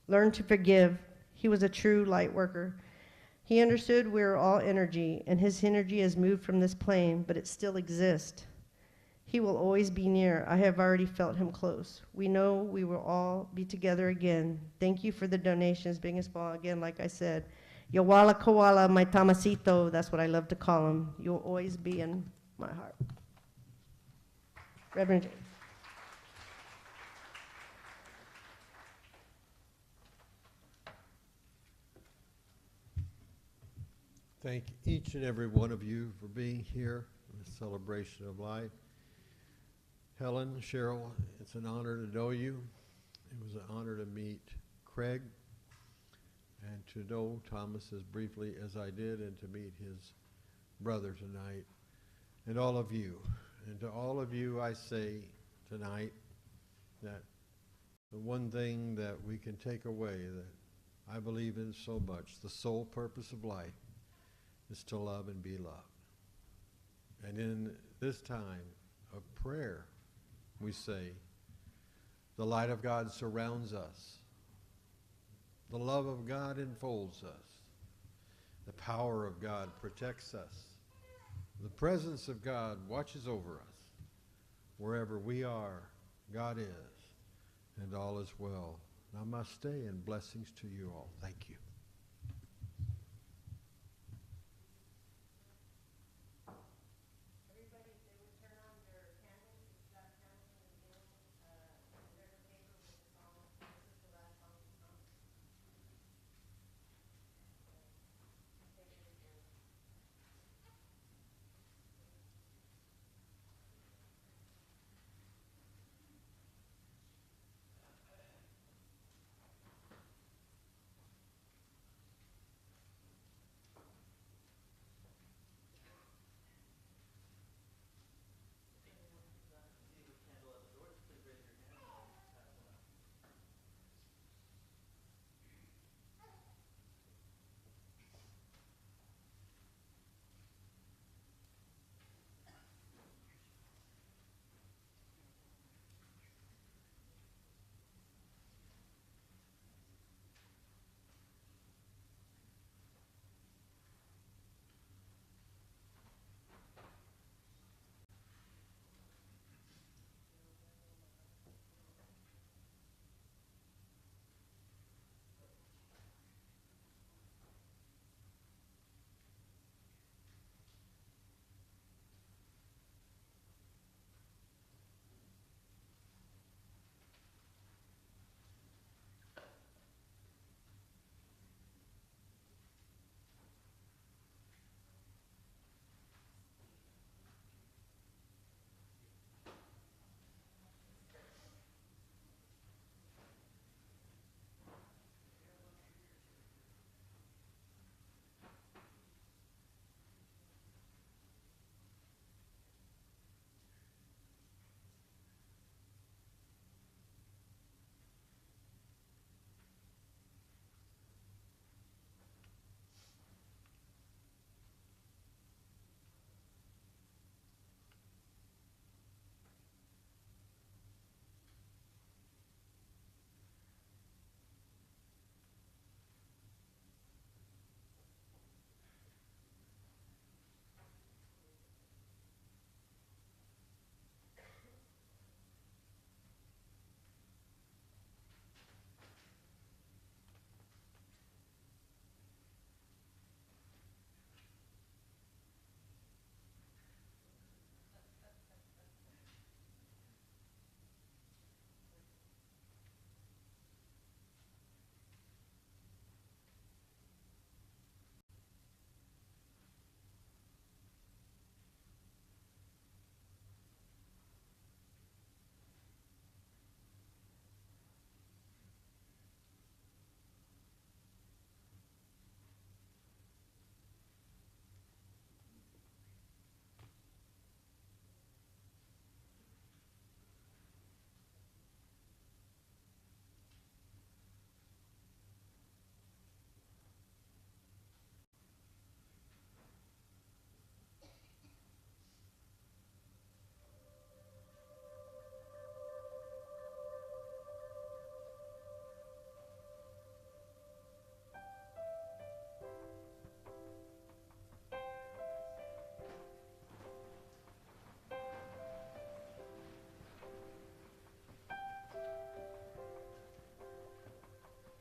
Speaker 3: learn to forgive. He was a true light worker. He understood we are all energy, and his energy has moved from this plane, but it still exists. He will always be near. I have already felt him close. We know we will all be together again. Thank you for the donations, big and small. Again, like I said, Yawala Koala, my Tomasito, that's what I love to call him. You'll always be in my heart. Reverend James.
Speaker 2: Thank each and every one of you for being here in the celebration of life. Helen, Cheryl, it's an honor to know you. It was an honor to meet Craig and to know Thomas as briefly as I did, and to meet his brother tonight, and all of you. And to all of you I say tonight that the one thing that we can take away that I believe in so much, the sole purpose of life, is to love and be loved. And in this time of prayer, we say, the light of God surrounds us. The love of God enfolds us. The power of God protects us. The presence of God watches over us. Wherever we are, God is, and all is well. Namaste and blessings to you all. Thank you.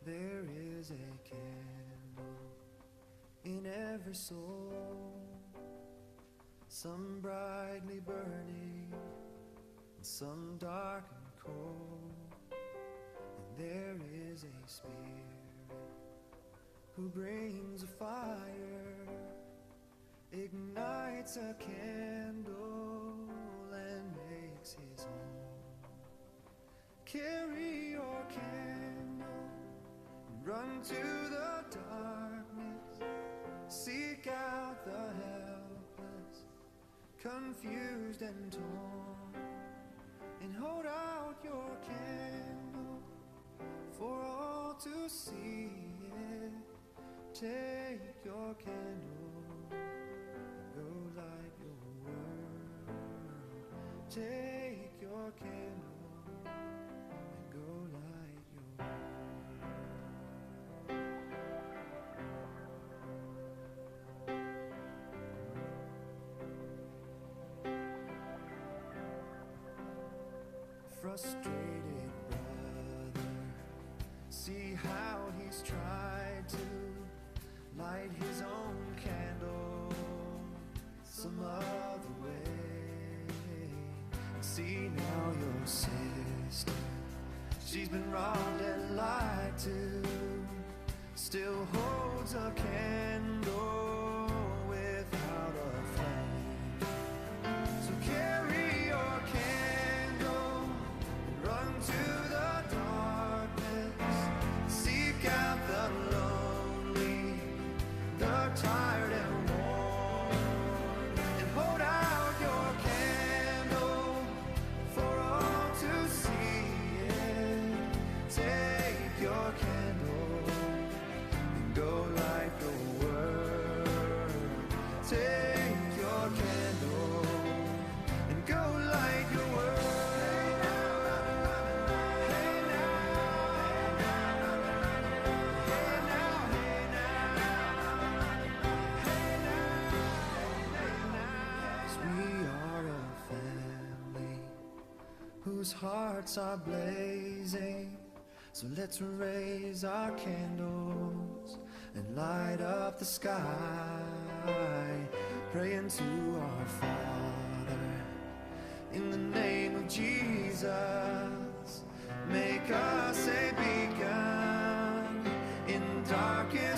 Speaker 15: There is a candle in every soul, some brightly burning, and some dark and cold. And there is a spirit who brings a fire, ignites a candle, and makes his home. Carry your candle, run to the darkness, seek out the helpless, confused and torn, and hold out your candle for all to see it. Take your candle and go light your world. Take your candle and go light your frustrated brother. See how he's tried to light his own candle some other way. See now your sister, she's been robbed and lied to, still holds a candle without a flame. So carry your candle and run to the darkness, seek out the lonely, the tired and worn, and hold out your candle for all to see it. Take your candle and go light the world. Take your candle and go light your world. Hey now, 'cause we are a family whose hearts are blazing. So let's raise our candles and light up the sky, praying to our Father in the name of Jesus. Make us a beacon in darkest